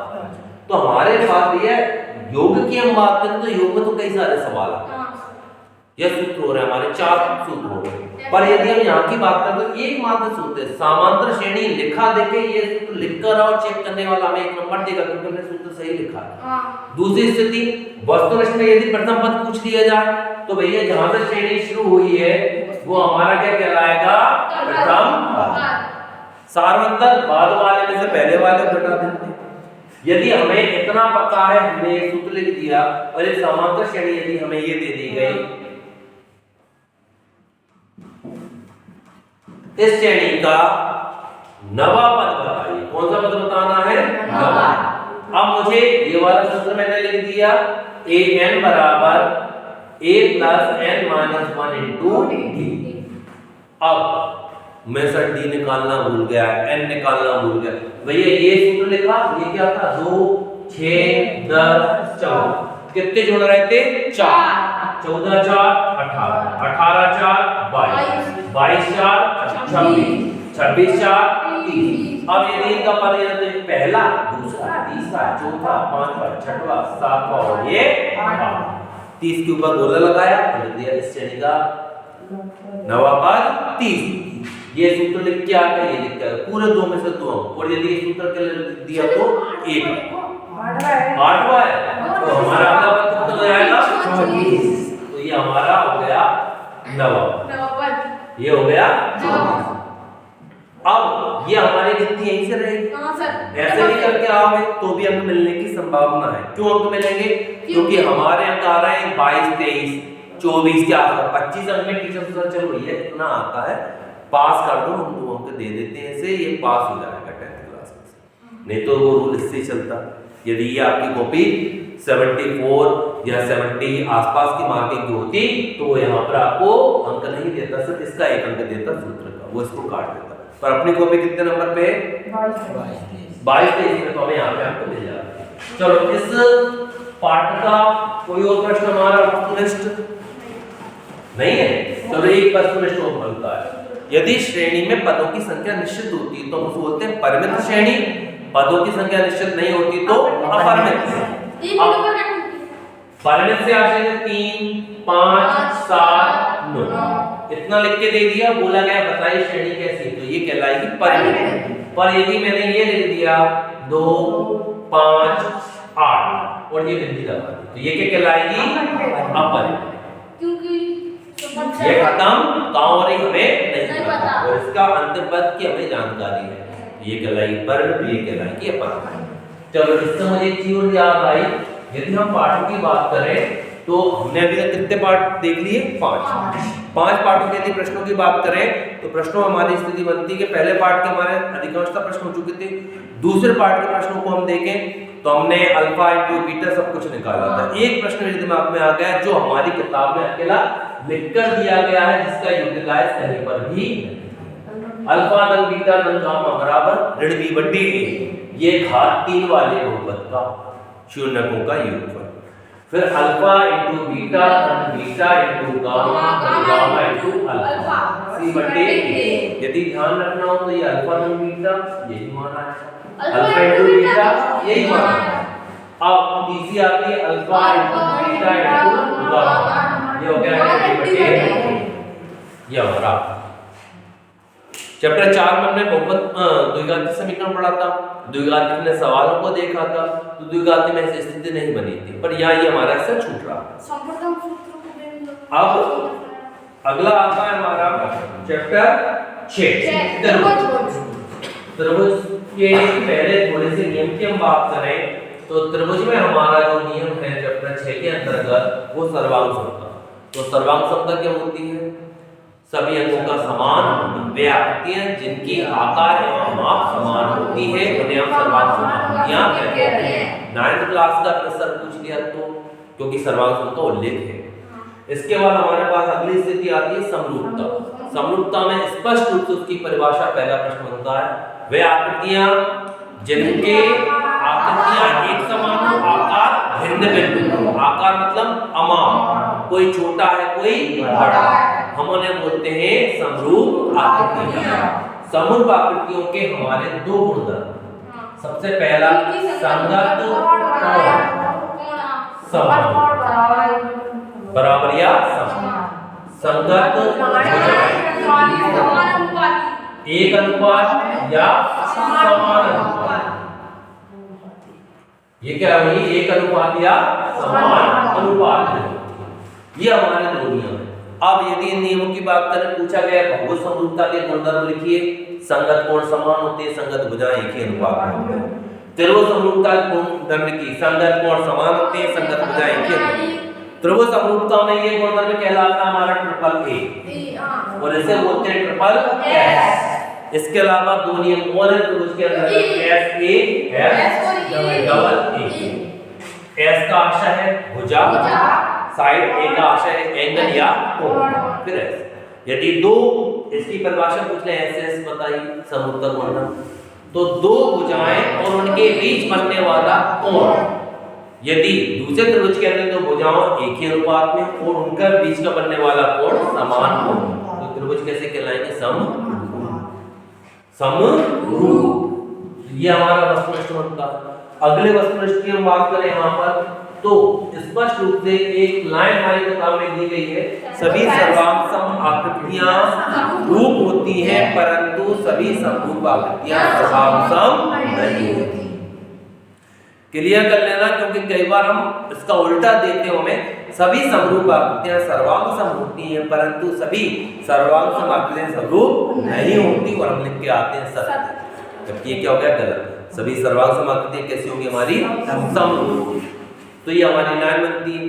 तो हमारे पास ये योग की हम बात करें तो योग में तो कई सारे सवाल आते हैं, यह सूत्र हो रहे हैं हमारे 4 सूत्र हो रहे हैं। पर यदि हम यहाँ की बात करें तो एकमात्र सूत्र है समांतर श्रेणी लिखा देके ये सूत्र लिखकर और चेक करने वाला हमें 1 नंबर देगा क्योंकि हमने सूत्र सही लिखा है। दूसरी स्थिति वस्तुनिष्ठ में यदि प्रथम पद पूछ लिया जाए तो भैया जहां से श्रेणी शुरू हुई है वो हमारा क्या कहलाएगा, प्रथम पद। सार्वंतर बाद वाले में से पहले वाले घटा देते हैं। यदि हमें इतना पता है, हमने ये सूत्र लिख दिया और एक समांतर श्रेणी यदि हमें ये दे दी गई, इस श्रेणी का नवा पद बताइए, कौन सा पद बताना है, नवा। अब मुझे ये वाला सूत्र मैंने लिख दिया an बराबर a + n - 1 × d। अब मैं सर d निकालना भूल गया, n निकालना भूल गया, भैया ये सूत्र लिखा, ये क्या था, 2 6 10 14, कितने जोड़ रहे थे, 4, 14 4 18, 18 4 22, 22 4 26, 26 4 30। अब यदि इनका पद याद है, पहला, दूसरा, तीसरा, चौथा, पांचवा, छठवां, सातवां और ये 30 के ऊपर गोला लगाया और लिख दिया इस श्रेणी का नवा पद 30। ये सूत्र लिख के आके ये लिख कर पूरे 2 में से 2, और यदि ये सूत्र के लिए दिया तो 1 8वां है तो हमारा अगला पद कितना हो जाएगा, 34। तो ये हमारा हो गया नवा पद, ये हो गया 34। अब ये हमारी गिनती यहीं से रहेगी, ऐसे भी करके आओगे तो भी अंक मिलने की संभावना है। क्यों अंक मिलेंगे, क्योंकि हमारे अंक आ रहे हैं 22 23 24 के आसपास, 25 अंक में टीचर सर चलो भैया इतना आता है पास कर दो, हम 2 अंक दे देते हैं, ऐसे ये पास हो जाएगा 10th क्लास में। नहीं तो वो रूल इससे चलता, यदि ये आपकी कॉपी 74 या 70 आसपास की मार्किंग की होती तो वो यहाँ पर आपको अंक नहीं देता, सिर्फ इसका 1 अंक देता सूत्र का, वो इसको काट देता। पर अपनी कॉपी कितने नंबर पे है, 22 23 तो हमें यहाँ पे आपको मिल जाता है। चलो इस पार्ट का कोई और प्रश्न हमारा वस्तुनिष्ठ नहीं है, चलो एक वस्तुनिष्ठ और बनता है। यदि श्रेणी में पदों की संख्या निश्चित होती है तो हम बोलते हैं परिमित श्रेणी, पदों की संख्या निश्चित नहीं होती तो अपरिमित। परिमित से आशय 3 5 7 9 इतना लिख के दे दिया, बोला गया बताइए श्रेणी कैसी है, तो ये कहलाएगी परिमित। पर यदि मैंने ये लिख दिया 2 5 8 और ये बिंदी लगा दी तो ये क्या कहलाएगी, अपरिमित। ये खत्म कहां हो रही हमें नहीं पता, और इसका अंतिम पद की हमें जानकारी है, ये कहलाएगी परिमित, ये कहलाएगी अपरिमित। चलो इससे मुझे एक चीज याद आई, यदि हम पाठों की बात करें तो हमने अभी तक कितने पाठ देख लिए, 5। 5 पार्टों के यदि प्रश्नों की बात करें तो प्रश्नों में हमारी स्थिति बनती है कि पहले पार्ट के हमारे अधिकांशतः प्रश्न हो चुके थे। दूसरे पार्ट के प्रश्नों को हम देखें तो हमने अल्फा इंटू बीटा सब कुछ निकाला था। एक प्रश्न मेरे दिमाग में आ गया जो हमारी किताब में अकेला लिखकर दिया गया है, जिसका यूटिलाइज कहीं पर भी अल्फा धन बीटा धन गामा बराबर ऋण b बट्टी a, ये घात 3 वाले बहुपद का शून्यकों का योगफल। फिर अल्फा इंटू बीटा धन बीटा इंटू गामा धन गामा इंटू अल्फा c बट्टे a। यदि ध्यान रखना हो तो ये अल्फा धन बीटा यही माना है, अल्फा इंटू बीटा यही माना है। अब तीसरी आती है alpha into beta into gamma, ये हो गया a बट्टे ये हमारा। चैप्टर 4 में हमने बहुपद द्विघाती समीकरण पढ़ा था, द्विघाती में सवालों को देखा था, तो द्विघाती में ऐसी स्थिति नहीं बनी थी, पर यहाँ ये हमारा ऐसा छूट रहा है। अब अगला आता है हमारा चैप्टर 6 त्रिभुज के पहले थोड़े से नियम की हम बात करें तो त्रिभुज में हमारा जो नियम है चैप्टर 6 के अंतर्गत वो सर्वांग समता। तो सर्वांग समता क्या होती है? सभी अंगों का समान वे आकृतियां जिनकी आकार एवं माप समान होती है उन्हें हम सर्वांग समता कहते हैं। 9th क्लास का प्रश्न पूछ लिया तो, क्योंकि सर्वांग समता का उल्लेख है। इसके बाद हमारे पास अगली स्थिति आती है समरूपता। समरूपता में स्पष्ट रूप से उसकी परिभाषा पहला प्रश्न बनता है, वे आकृतियां जिनके आकृतियां एक समान हो, आकार भिन्न भिन्न। आकार मतलब अमाप, कोई छोटा है कोई बड़ा, हम उन्हें बोलते हैं समरूप आकृतियां। समरूप आकृतियों के हमारे 2 गुणधर्म, सबसे पहला संगत समान बराबर या समान, संगत एक अनुपात या समान अनुपात। ये क्या हुई? एक अनुपात या समान अनुपात, ये हमारे 2 नियम है। अब यदि इन नियमों की बात करें, पूछा गया बहुभुज समरूपता के गुणधर्म लिखिए। संगत कोण समान होते हैं, संगत भुजाएं एक ही अनुपात में होते हैं। त्रिभुज समरूपता के गुणधर्म की संगत कोण समान होते हैं, संगत भुजाएं एक ही। त्रिभुज समरूपता में ये गुणधर्म कहलाता है हमारा ट्रिपल ए, और इसे बोलते हैं ट्रिपल एस। इसके अलावा 2 नियम और है त्रिभुज के अंदर, S A S double A. S का आशय है भुजा, साइड, ए का आशय है एंगल या कोण। फिर एस यदि 2 इसकी परिभाषा पूछ ले, एस एस बताइए समरूपता गुणधर्म, तो 2 भुजाएं और उनके बीच बनने वाला कोण, यदि दूसरे त्रिभुज के अंदर 2 भुजाओं एक ही अनुपात में और उनका बीच का बनने वाला कोण समान हो तो त्रिभुज कैसे कहलाएंगे? समरूप। ये हमारा वस्तुनिष्ठ बनता है। अगले वस्तुनिष्ठ की हम बात करें यहाँ पर तो स्पष्ट रूप से एक लाइन हमारी किताब में दी गई है, सभी सर्वांग सम आकृतियां रूप होती हैं परंतु सभी समरूप आकृतियां सर्वांग सम नहीं होती। क्लियर कर लेना, क्योंकि कई बार हम इसका उल्टा देते हो, हमें सभी समरूप आकृतियां सर्वांग सम होती हैं परंतु सभी सर्वांग सम आकृतियां समरूप नहीं होती, और हम लिख के आते हैं सत्य, जबकि ये क्या हो गया? गलत। सभी सर्वांग सम आकृतियां कैसी होंगी? हमारी समरूप। तो ये हमारी लाइन बनती है।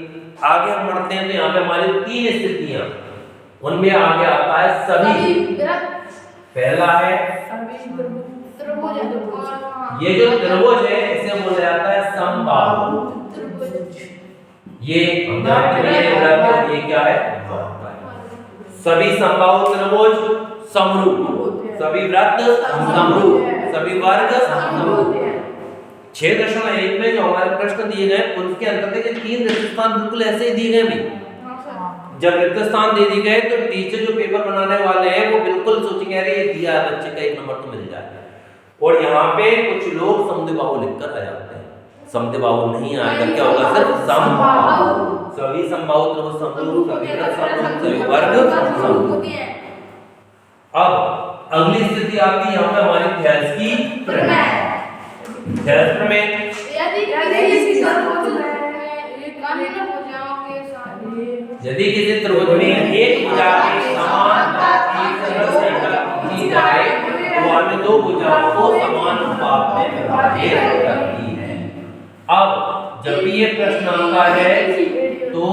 आगे हम बढ़ते हैं तो यहाँ पे हमारी 3 स्थितियां, उनमें आगे आता है सभी। पहला है ये जो त्रिभुज है इसे बोला जाता है समबाहु। ये हम जानते हैं ये क्या है? सभी समबाहु त्रिभुज समरूप, सभी वृत्त समरूप, सभी वर्ग समरूप। 6.1 में जो हमारे प्रश्न दिए गए उनके अंतर्गत ये 3 रिक्त स्थान बिल्कुल ऐसे ही दिए गए भी। जब रिक्त स्थान दे दिए गए तो टीचर जो पेपर बनाने वाले हैं वो बिल्कुल सोचेंगे अरे ये दिया है बच्चे का 1 नंबर तो मिल जाए, और यहाँ पे कुछ लोग समद्विबाहु लिखकर आ जाते हैं। समद्विबाहु नहीं आएगा, क्या होगा? सिर्फ समबाहु। सभी समबाहु त्रिभुज समरूप, सभी वृत्त समरूप, सभी वर्ग समरूप। अब अगली स्थिति आती है यहाँ पे हमारी थेल्स की प्रमेय। थेल्स प्रमेय यदि किसी त्रिभुज में एक भुजा के समान की जाए तो अन्य 2 भुजाओं को समान अनुपात में विभाजित करती है। अब जब भी ये प्रश्न आता है तो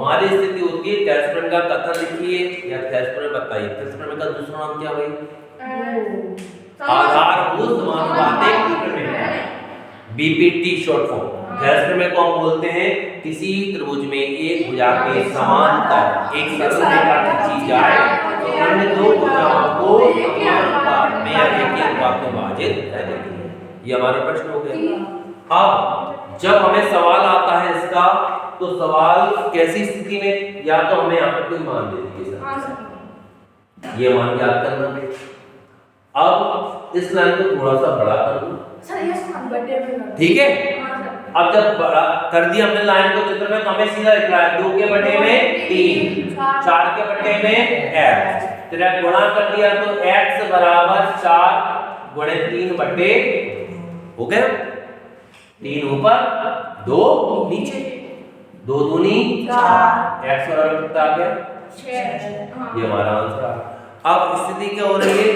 हमारी स्थिति होती है टेस्ट प्रमेय का कथन लिखिए या टेस्ट प्रमेय बताइए। टेस्ट प्रमेय का दूसरा नाम क्या भाई? आधारभूत समानुपातिक प्रमेय, बीपीटी शॉर्ट फॉर्म। टेस्ट प्रमेय को हम बोलते हैं किसी त्रिभुज में एक भुजा के समांतर एक सरल रेखा खींची जाए तो अन्य दो भुजाओं को समान अनुपात में या एक अनुपात में विभाजित करें। ये हमारा प्रश्न हो गया। अब जब हमें सवाल आता है इसका, तो सवाल कैसी स्थिति में, या तो हमें यहाँ पर कोई मान दे दीजिए सर, ये मान याद करना है। अब इस लाइन को थोड़ा सा बड़ा कर दूं, ठीक है। अब जब बड़ा कर दिया हमने लाइन को चित्र में, तो हमें सीधा लिख रहा है 2 के बटे में 3, 4 के बटे में x, तेरा गुणा कर दिया तो x बराबर 4 गुणे 3 बटे, हो गया 3 ऊपर 2 नीचे, 2 दूनी 4, x बराबर कितना आ गया 6। ये हमारा आंसर है। अब स्थिति क्या हो रही है,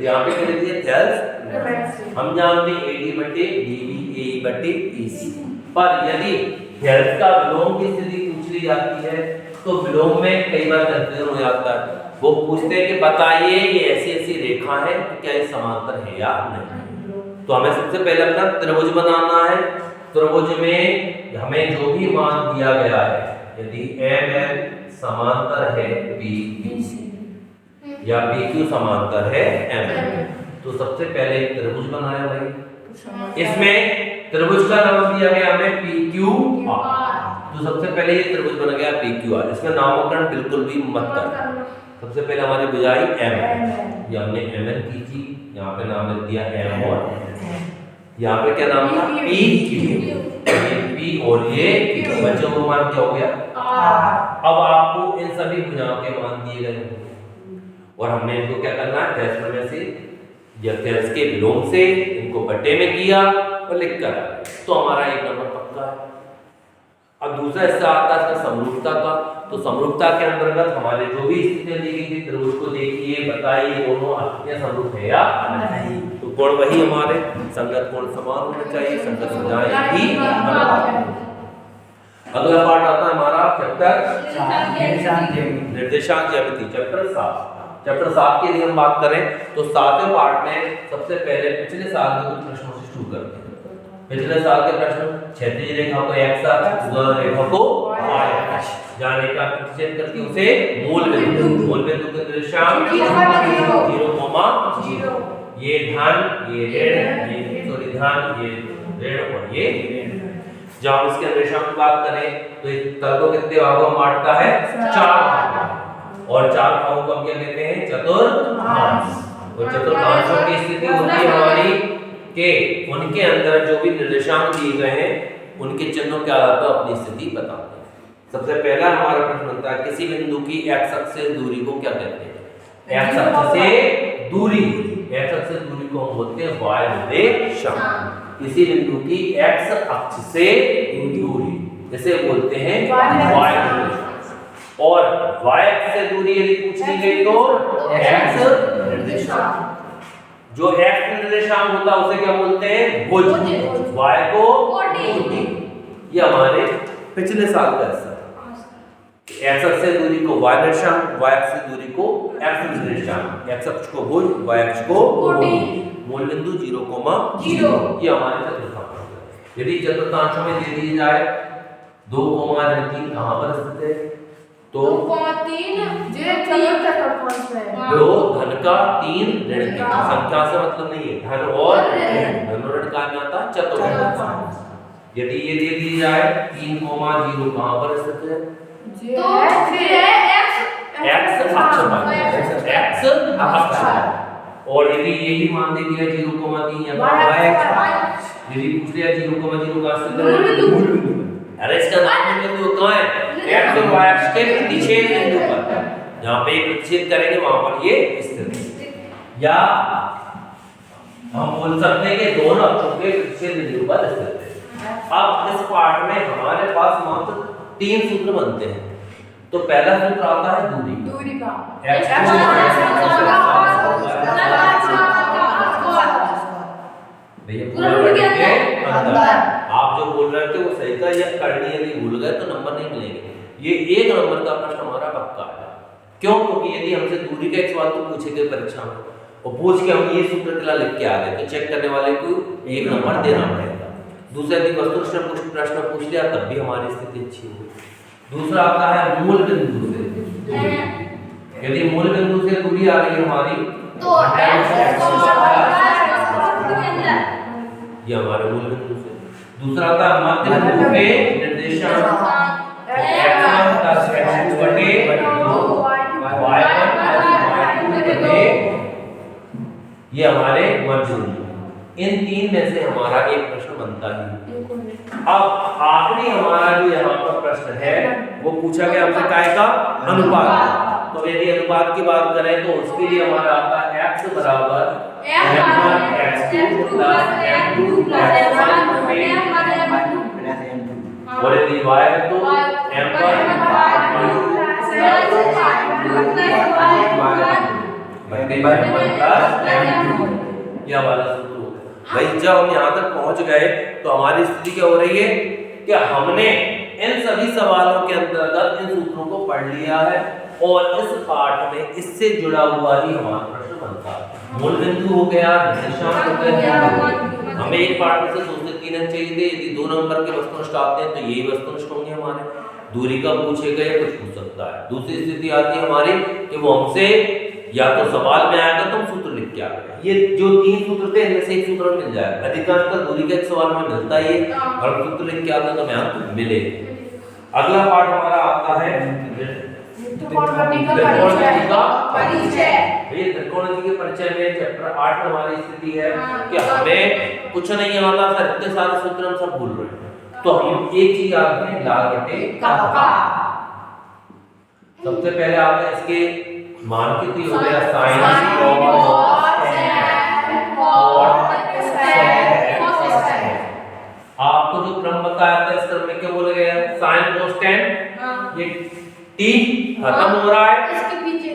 यहाँ पे क्या लिख दिया टेल्स, हम जानते हैं AD बटे DB AE बटे EC, पर यदि टेल्स का विलोम की स्थिति पूछ ली जाती है तो विलोम में कई बार कंफ्यूजन हो जाता है। वो पूछते हैं कि बताइए ये ऐसी ऐसी रेखा है तो क्या ये समांतर है या नहीं। तो हमें सबसे पहले अपना त्रिभुज बनाना है। त्रिभुज में हमें जो भी मान दिया गया है, यदि MN समांतर है PQ या PQ समांतर है MN, तो सबसे पहले एक त्रिभुज बनाया भाई। इसमें त्रिभुज का नाम दिया गया हमें PQR, तो सबसे पहले ये त्रिभुज बन गया PQR। इसमें नामकरण बिल्कुल भी मत कर। सबसे पहले हमारी बुझाई MN, ये हमने MN खींची, यहाँ पे नाम लिख दिया M, और यहाँ पे क्या नाम था PQ, ये P और ये बच्चों को मान क्या हो गया R। अब आपको इन सभी भुजाओं के मान दिए गए और हमने इनको क्या करना है, टेस्ट प्रमेय से या टेस्ट के विलोम से इनको बटे में किया और लिख कर, तो हमारा एक नंबर पक्का है। अब दूसरा हिस्सा आता है इसका समरूपता का। तो समरूपता के अंतर्गत हमारे जो भी स्थितियां दी गई थी, त्रिभुज को देखिए, बताइए दोनों आकृतियां समरूप है या नहीं। तो कोण वही हमारे संगत कोण समान होना चाहिए, संगत भुजाएं भी। अगला पार्ट आता है हमारा चैप्टर निर्देशांक ज्यामिति, चैप्टर 7। चैप्टर 7 की यदि हम बात करें तो 7वें पार्ट में सबसे पहले पिछले साल के कुछ प्रश्नों से शुरू करते हैं। पिछले साल के प्रश्न क्षैतिज रेखा को x अक्ष, ऊर्ध्वाधर रेखा को y अक्ष, जहां रेखा प्रतिच्छेद करती है उसे मूल बिंदु, मूल बिंदु के निर्देशांक 0,0, ये धन, ये ऋण, ये सॉरी धन, ये ऋण और ये ऋण। जब हम इसके निर्देशांक की बात करें तो इस तल को कितने भागों में बांटता है, 4 भागों, और 4 भागों को हम क्या कहते हैं, चतुर्थांश। और चतुर्थांशों की स्थिति होती है हमारी के उनके अंदर जो भी निर्देशांक दिए गए हैं उनके चिन्हों के आधार पर अपनी स्थिति बताते हैं। सबसे पहला हमारा प्रश्न बनता है किसी बिंदु की x अक्ष से दूरी को क्या कहते हैं, x अक्ष से दूरी, x अक्ष से दूरी को हम बोलते हैं y निर्देशांक। किसी बिंदु की x अक्ष से दूरी इसे बोलते हैं y निर्देशांक, और y अक्ष से दूरी यदि पूछ ली गई तो x निर्देशांक। जो x निर्देशांक होता है उसे क्या बोलते हैं, भुज, y को कोटि। ये हमारे पिछले साल का हिस्सा है। x अक्ष से दूरी को y निर्देशांक, y अक्ष से दूरी को x निर्देशांक, x अक्ष को भुज, y अक्ष को कोटि, मूल बिंदु 0,0। ये हमारे चतुर्थांश। यदि चतुर्थांशों में दे दी जाए 2,3 कहां पर स्थित है, तो 2,3 जो 3 चतुर्थांश में, 2 धन का 3 ऋण की संख्या से मतलब नहीं है, धन और ऋण, धन और ऋण का क्या आता है, चतुर्थांश। यदि ये दे दी जाए 3,0 कहां पर स्थित है, तो x अक्ष पर, x अक्ष पर। और यदि यही मान दे दिया 0,3 या y अक्ष, यदि पूछ लिया 0,0 का स्थित है, अरे इसका नाम बिंदु कहां है, x और y अक्ष के प्रतिच्छेद बिंदु पर, जहां पे प्रतिच्छेद करेंगे वहां पर ये स्थित है। या हम बोल सकते हैं कि दोनों अक्षों के प्रतिच्छेद बिंदु पर स्थित है। अब इस पार्ट में हमारे पास मात्र 3 सूत्र बनते हैं। तो पहला सूत्र आता है दूरी का, भैया पूरा वर्ग के अंदर। आप जो बोल रहे थे वो सही था, या करनी यदि भूल गए तो नंबर नहीं मिलेंगे। ये 1 नंबर का प्रश्न हमारा पक्का है। क्यों? क्योंकि यदि हमसे दूरी का एक सवाल तो पूछे गए परीक्षा में और पूछ के हम ये सूत्र दिला लिख के आ गए तो चेक करने वाले को 1 नंबर देना पड़ेगा। दूसरा यदि वस्तुनिष्ठ प्रश्न पूछ लिया तब भी हमारी स्थिति अच्छी होगी। दूसरा आता है मूल बिंदु से। यदि मूल बिंदु से दूरी आ गई हमारी तो ये हमारे मूल बिंदु से। दूसरा आता है मध्य बिंदु पे निर्देशांक x1 + x2 बटे 2 y1 + y2 बटे ये हमारे मध्य बिंदु। इन 3 में से हमारा एक प्रश्न बनता है। अब आखिरी हमारा जो यहाँ पर प्रश्न है वो पूछा गया हमसे काय का अनुपात। तो यदि अनुपात की बात करें तो उसके लिए हमारा आता है x बराबर m1 x2 + m2 + m1 और यदि y है तो m1 यह वाला सूत्र हो गया। भाई जब हम यहाँ तक पहुँच गए तो हमारी स्थिति क्या हो रही है कि हमने इन सभी सवालों के अंतर्गत इन सूत्रों को पढ़ लिया है और इस पाठ में इससे जुड़ा हुआ ही हमारा प्रश्न बनता है। मूल बिंदु हो गया, निर्देशांक हो गया। हमें एक पाठ में से 2 से 3 अंक चाहिए थे। यदि 2 नंबर के वस्तुनिष्ठ आते हैं तो यही वस्तुनिष्ठ होंगे हमारे। दूरी का पूछे गए कुछ पूछ सकता है। दूसरी स्थिति आती है हमारी कि वो हमसे या तो सवाल में आएगा तो हम सूत्र लिख के आ गए। ये जो 3 सूत्र थे इनमें से एक सूत्र मिल जाएगा। अधिकांश दूरी का एक सवाल में मिलता ही है और सूत्र लिख के आता तो मैं आपको मिले। अगला पाठ हमारा आता है त्रिकोणमिति का परिचय। ये त्रिकोणमिति के परिचय में चैप्टर 8 में हमारी स्थिति है कि हमें कुछ नहीं आता सर, इतने सारे सूत्र हम सब भूल रहे हैं। तो हम एक चीज याद रखें, लाल बटे कप्पा। सबसे पहले आपने इसके मानकित हो गया साइन आपको जो क्रम बताया था इस क्रम में क्या बोला गया, साइन cos tan। ये t खत्म हो रहा है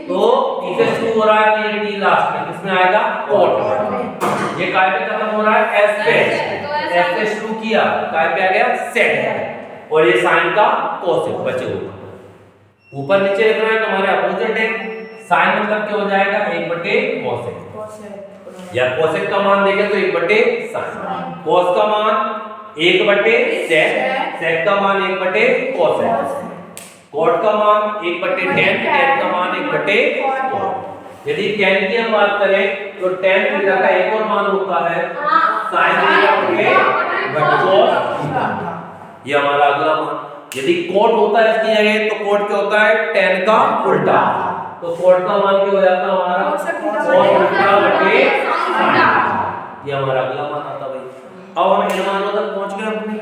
तो पीछे शुरू हो रहा है तो ये t लास्ट में किसमें आएगा, cot। ये काय पे खत्म हो रहा है s पे, s से शुरू किया काय पे आ गया sec और ये साइन का cosec बचे हुए। ऊपर नीचे लिख रहे हैं तो हमारे अपोजिट है। साइन मतलब क्या हो जाएगा 1/cosec या cosec का मान देखें तो 1/sin, cos का मान 1/sec, sec का मान 1/cosec, cot का मान 1/tan, tan का मान 1/cot। यदि tan की हम बात करें तो tan थीटा का एक और मान होता है sin थीटा cos। ये हमारा अगला मान। यदि cot होता है इसकी जगह तो cot क्या होता है, tan का उल्टा। तो cot का मान क्या हो जाता है हमारा cos थीटा। ये हमारा अगला मान आता भाई। अब हम इन मानों तक पहुंच गए अपने।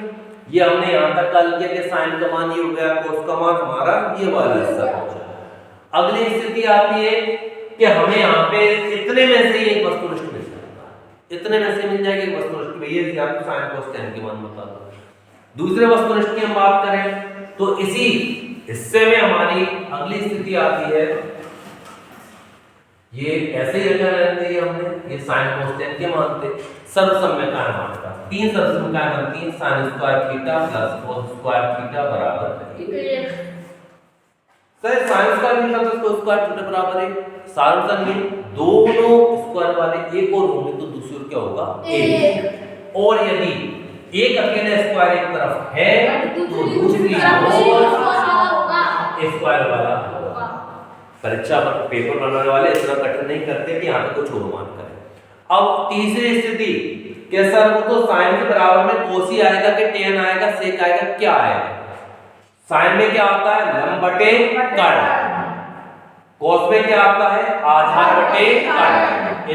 ये हमने यहाँ तक कल किया कि sin का मान ये हो गया, cos का मान हमारा ये वाला हिस्सा पहुंचा। अगली स्थिति आती है कि हमें यहाँ पे इतने में से एक वस्तुनिष्ठ मिल जाएगा, इतने में से मिल जाएगी एक वस्तुनिष्ठ। भैया आपको sin cos tan के मान बता दो। दूसरे वस्तुनिष्ठ की हम बात करें तो इसी हिस्से में हमारी अगली स्थिति आती है, ये ऐसे ही रखा रहते हैं हमने, ये sin cos tan के मान थे। सर्वसम्यताएं हमारे पास 3 सर्वसम्यताएं बनती हैं, sin square theta plus cos square theta बराबर है। Sir sin square theta plus cos square theta बराबर है। सार्वसम्य दोनों स्क्वायर वाले एक और होंगे तो दूसरी ओर क्या होगा, एक। और यदि एक अकेला स्क्वायर एक तरफ है तो दूसरी ओर स्क्वायर वाला होगा। परीक्षा पर पेपर बनाने वाले इतना कठिन नहीं करते कि यहाँ पे कुछ और मान करें। अब तीसरी स्थिति कि सर वो तो साइन के बराबर में cos ही आएगा कि tan आएगा, sec आएगा, क्या आएगा। साइन में क्या आता है, लंब बटे कर्ण। cos में क्या आता है, आधार बटे कर्ण।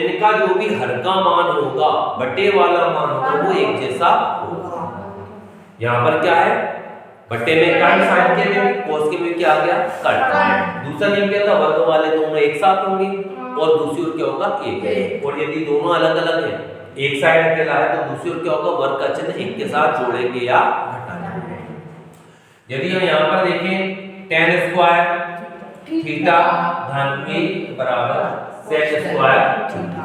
इनका जो भी हर का मान होगा, बटे वाला मान होगा, वो एक जैसा होगा। यहाँ पर क्या है, बटे में कर्ण, साइन के में, cos के में क्या आ गया, कर्ण। दूसरा नियम क्या था, वर्ग वाले दोनों एक साथ होंगे और दूसरी ओर क्या होगा, एक। और यदि दोनों अलग अलग हैं, एक साइड अकेला है तो दूसरी ओर क्या होगा, वर्ग का चिन्ह एक के साथ जोड़ेंगे या घटाएंगे। यदि हम यहाँ पर देखें tan स्क्वायर थीटा धन a बराबर sec स्क्वायर थीटा।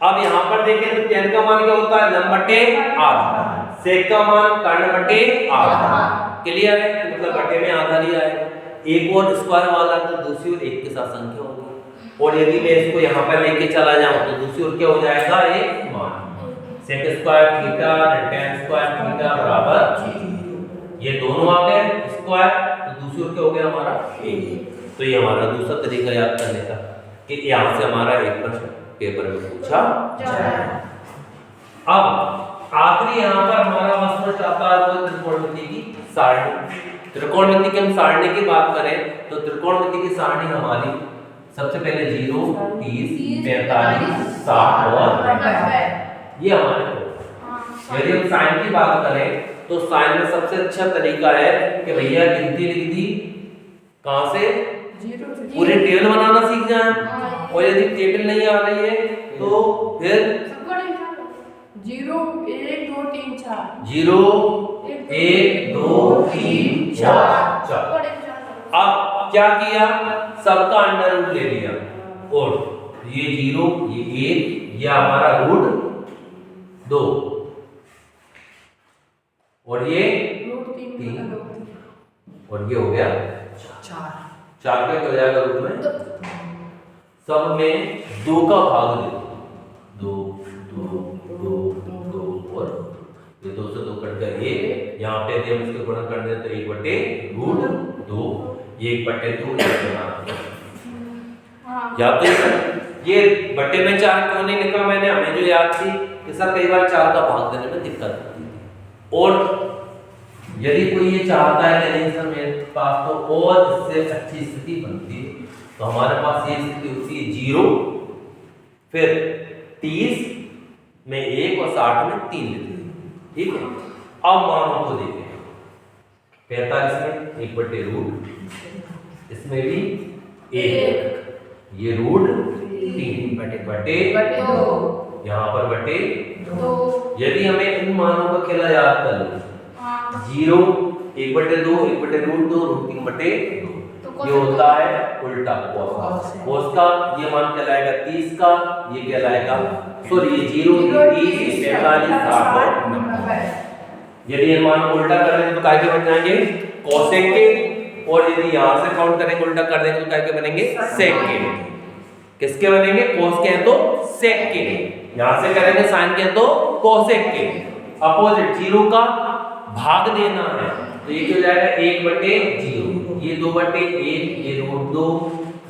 अब यहाँ पर देखें तो tan का मान क्या होता है, लंब बटे आधा, sec का मान कर्ण बटे आधा। क्लियर है? मतलब बटे में आधा लिया है, एक और स्क्वायर वाला तो दूसरी ओर एक के साथ संख्या होगी, और यदि मैं इसको यहाँ पर लेके चला जाऊं तो दूसरी ओर क्या हो जाएगा? एक मान। Sec square theta tan square theta बराबर ये दोनों आ गए स्क्वायर, तो दूसरी ओर क्या हो गया हमारा? एक। तो ये हमारा दूसरा तरीका याद करने का कि यहाँ से हमारा एक प्रश्न पेपर में पूछा जाए। अब आखिरी यहाँ पर हमारा प्रश्न आता है वो त्रिकोणमिति की सारणी। त्रिकोणमिति की हम सारणी की बात करें तो त्रिकोणमिति की सारणी हमारी सबसे पहले 0, 30, 45, 60 और 90 ये हमारे को। यदि हम साइन की बात करें तो साइन में सबसे अच्छा तरीका है कि भैया गिनती लिख दी, कहां से? पूरे टेबल बनाना सीख जाए, और यदि टेबल नहीं आ रही है तो फिर 0 1 2 3 4 0 1 2 3 4। अब क्या किया? सबका अंडर रूट ले लिया, और ये 0 ये 1 ये हमारा रूट 2 और ये 3 और ये हो गया 4 क्या हो जाएगा रूट में? सब में 2 का भाग दे दो, 2 2 2 2 और ये 2 से 2 कट गया 1, यहाँ पे यदि हम इसके गुणा कर दें तो 1/√2 1/2 या तो ये बटे में 4 क्यों नहीं लिखा मैंने? हमें जो याद थी कि सर कई बार 4 का भाग देने में दिक्कत होती है, और यदि कोई ये चाहता है कि नहीं सर मेरे पास तो और इससे अच्छी स्थिति बनती है, तो हमारे पास ये स्थिति होती है 0 फिर 30 में 1 और 60 में 3 लेते हैं, ठीक है। अब मानों को देखें, 45 में 1/√, इसमें भी 1, ये रूट 3 बटे 2, यहाँ पर बटे 2। यदि हमें इन मानों का खेला याद कर लो, 0 1/2 1/√2 √3/2, ये होता है उल्टा कोस। कोस का ये मान कहलाएगा 30 का, ये कहलाएगा सॉरी ये 0 30 45 60 और 90। यदि ये मान उल्टा कर देंगे तो काय के बन जाएंगे? कोसेक के, और यदि यहाँ से काउंट करेंगे उल्टा कर देंगे तो काय के बनेंगे? सेक के। किसके बनेंगे? कोस के हैं तो सेक के, यहाँ से करेंगे साइन के हैं तो कोसेक के। अपोजिट 0 का भाग देना है तो ये क्या हो जाएगा? 1/0, ये 2/1, ये √2,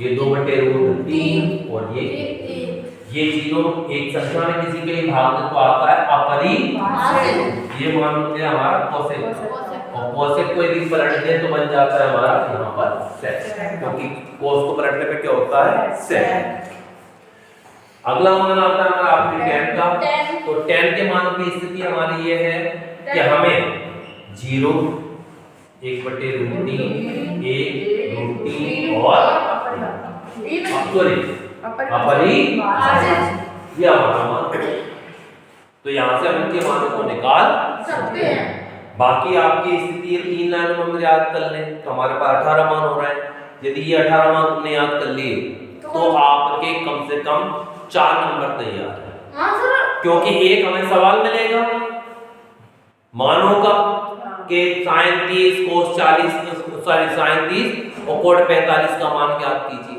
ये 2/√3 और ये 0 एक संख्या में किसी के लिए भाग दे तो आता है अपरिभाषित। ये मान लीजिए हमारा कोसेक, और कोसेक को यदि पलट दें तो बन जाता है हमारा यहाँ पर सेक, क्योंकि कोस को पलटने पे क्या होता है? सेक। अगला मान आता है हमारा आपके tan का, तो tan के मान की स्थिति हमारी ये है कि हमें 0 1/√3 1√3 और अपरिभाषित ये हमारा मान। तो यहाँ से हम इनके मानों को निकाल सकते हैं। बाकी आपकी स्थिति 3 लाइनों में हम याद कर लें तो हमारे पास 18 मान हो रहा है। यदि ये 18 मान तुमने याद कर लिए तो आपके कम से कम 4 नंबर तैयार है, क्योंकि एक हमें सवाल मिलेगा मानों का कि sin 30 cos 40 सॉरी sin 30 और cot 45 का मान ज्ञात कीजिए।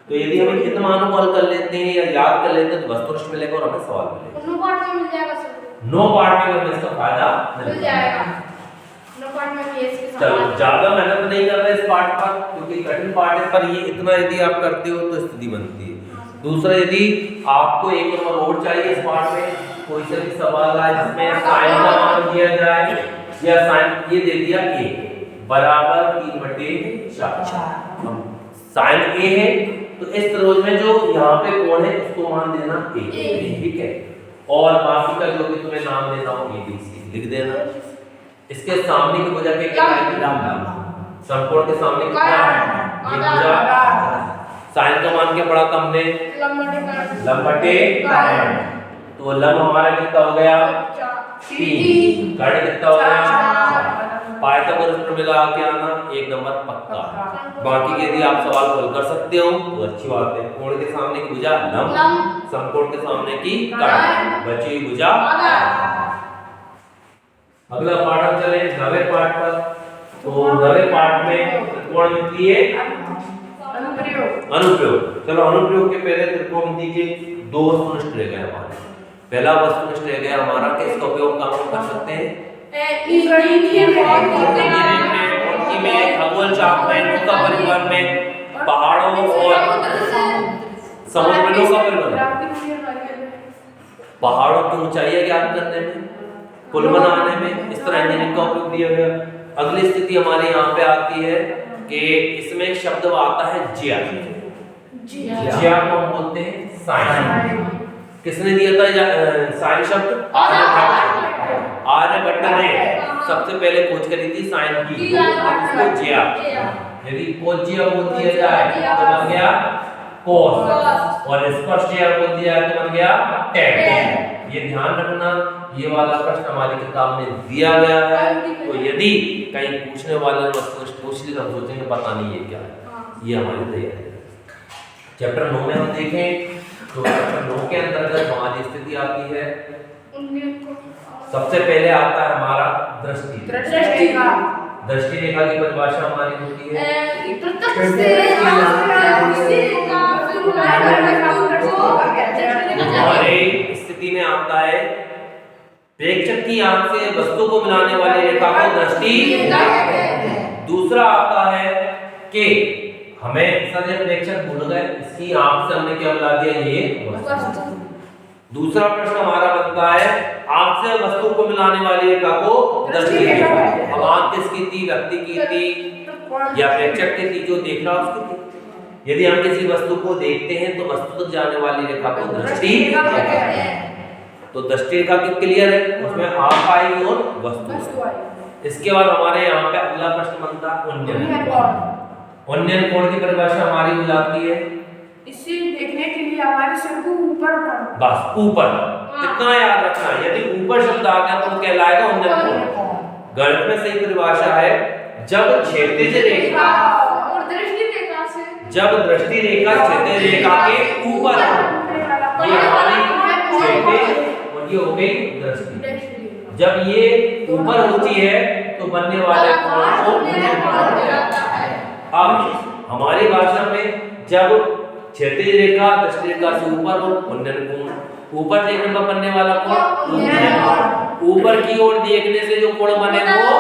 तो यदि हम इन मानों को हल कर लेते हैं या याद कर लेते हैं तो वस्तुनिष्ठ मिलेगा और हमें सवाल मिलेगा। 9 पार्ट में मिल जाएगा सर, 9 पार्ट में हमें इसका फायदा मिल जाएगा। 9 पार्ट में भी इसके चलो ज्यादा मेहनत नहीं कर रहे इस पार्ट पर, क्योंकि कठिन पार्ट है, पर ये इतना यदि आप करते हो तो स्थिति बनती है। दूसरा, यदि आपको एक नंबर और चाहिए इस पार्ट में, कोई सा भी सवाल आए जिसमें साइन का मान दिया जाए या साइन ये दे दिया a बराबर 3/4, साइन a है तो इस त्रिभुज में जो यहाँ पे कोण है उसको मान देना a, ठीक है। और बाकी का जो भी तुम्हें नाम देना हो ABC लिख देना। इसके सामने की भुजा क्या आएगी? लंब। समकोण के सामने कितना है? ये भुजा। साइन का मान क्या पढ़ा था हमने? लंब बटे कर्ण। तो लंब हमारा कितना हो गया? 3। कर्ण कितना हो गया? पाइथागोरस प्रमेय के आना 1 नंबर पक्का। बाकी यदि आप सवाल हल कर सकते हो तो अच्छी बात है। कोण के सामने की भुजा लंब, समकोण के सामने की कर्ण, बची हुई भुजा। अगला पाठ हम चले 9वें पाठ पर। तो नवे पार्ट में त्रिकोणमितीय अनुप्रयोग। अनुप्रयोग। चलो अनुप्रयोग के पहले त्रिकोणमिति के दो वस्तुनिष्ठ रह गए हमारे। पहला वस्तुनिष्ठ रह गया हमारा कि इसका उपयोग कहाँ कर सकते हैं? उनकी में खगोल चापने का परिवहन में, पहाड़ों और समुद्रों का परिवहन, पहाड़ों की ऊंचाइयां ज्ञात करने में, पुल बनाने में, इस तरह इंजीनियरिंग का उपयोग दिया गया। अगली स्थिति हमारे यहाँ पे आती है कि इसमें एक शब्द आता है ज्या। ज्या को हम बोलते हैं साइन। किसने दिया था साइन शब्द? आर्यभट्ट ने सबसे पहले खोज करी थी साइन की, उसको ज्या। यदि कोस ज्या बोल दिया जाए तो बन गया कोस, और स्पर्श ज्या बोल दिया तो बन गया टैन। ये ध्यान रखना, ये वाला प्रश्न हमारी किताब में दिया गया है। तो यदि कहीं पूछने वाले ने पूछ लिया तो सोचेंगे पता नहीं ये क्या है। ये हमारी तैयारी है। चैप्टर 9 में हम देखें तो चैप्टर 9 के अंतर्गत हमारी स्थिति आती है, सबसे पहले आता है हमारा दृष्टि। दृष्टि रेखा की परिभाषा हमारी होती है हमारे स्थिति में आता है प्रेक्षक की आंख से वस्तु को मिलाने वाली रेखा को दृष्टि। दूसरा आता है कि हमें सर ये प्रेक्षक भूल गए, इसकी आंख से हमने क्या मिला दिया? ये वस्तु। दूसरा प्रश्न हमारा बनता है आंख से वस्तु को मिलाने वाली रेखा को दृष्टि रेखा। अब आंख किसकी थी? व्यक्ति की थी या प्रेक्षक की थी जो देख रहा उसकी थी? यदि हम किसी वस्तु को देखते हैं तो वस्तु तक जाने वाली रेखा को दृष्टि कहते हैं। तो दृष्टि रेखा की क्लियर है, उसमें आंख आई और वस्तु आई। इसके बाद हमारे यहाँ पे अगला प्रश्न बनता है उन्नयन कोण। उन्नयन कोण की परिभाषा हमारी हो जाती है इसे देखने के लिए हमारे सिर को ऊपर उठाना। बस ऊपर, कितना याद रखना, यदि ऊपर शब्द आ गया तो कहलाएगा उन्नयन कोण। गणित में सही परिभाषा है जब क्षैतिज रेखा और दृष्टि रेखा से, जब दृष्टि रेखा क्षैतिज रेखा के ऊपर हो, ये हमारी क्षैतिज और ये हो गई दृष्टि। जब ये ऊपर होती है तो बनने वाले कोण को उन्नयन कोण कहते हैं। अब हमारी भाषा में जब क्षैतिज रेखा दृष्टि रेखा से ऊपर हो उन्नयन कोण, ऊपर देखने पर बनने वाला कोण उन्नयन कोण, ऊपर की ओर देखने से जो कोण बने वो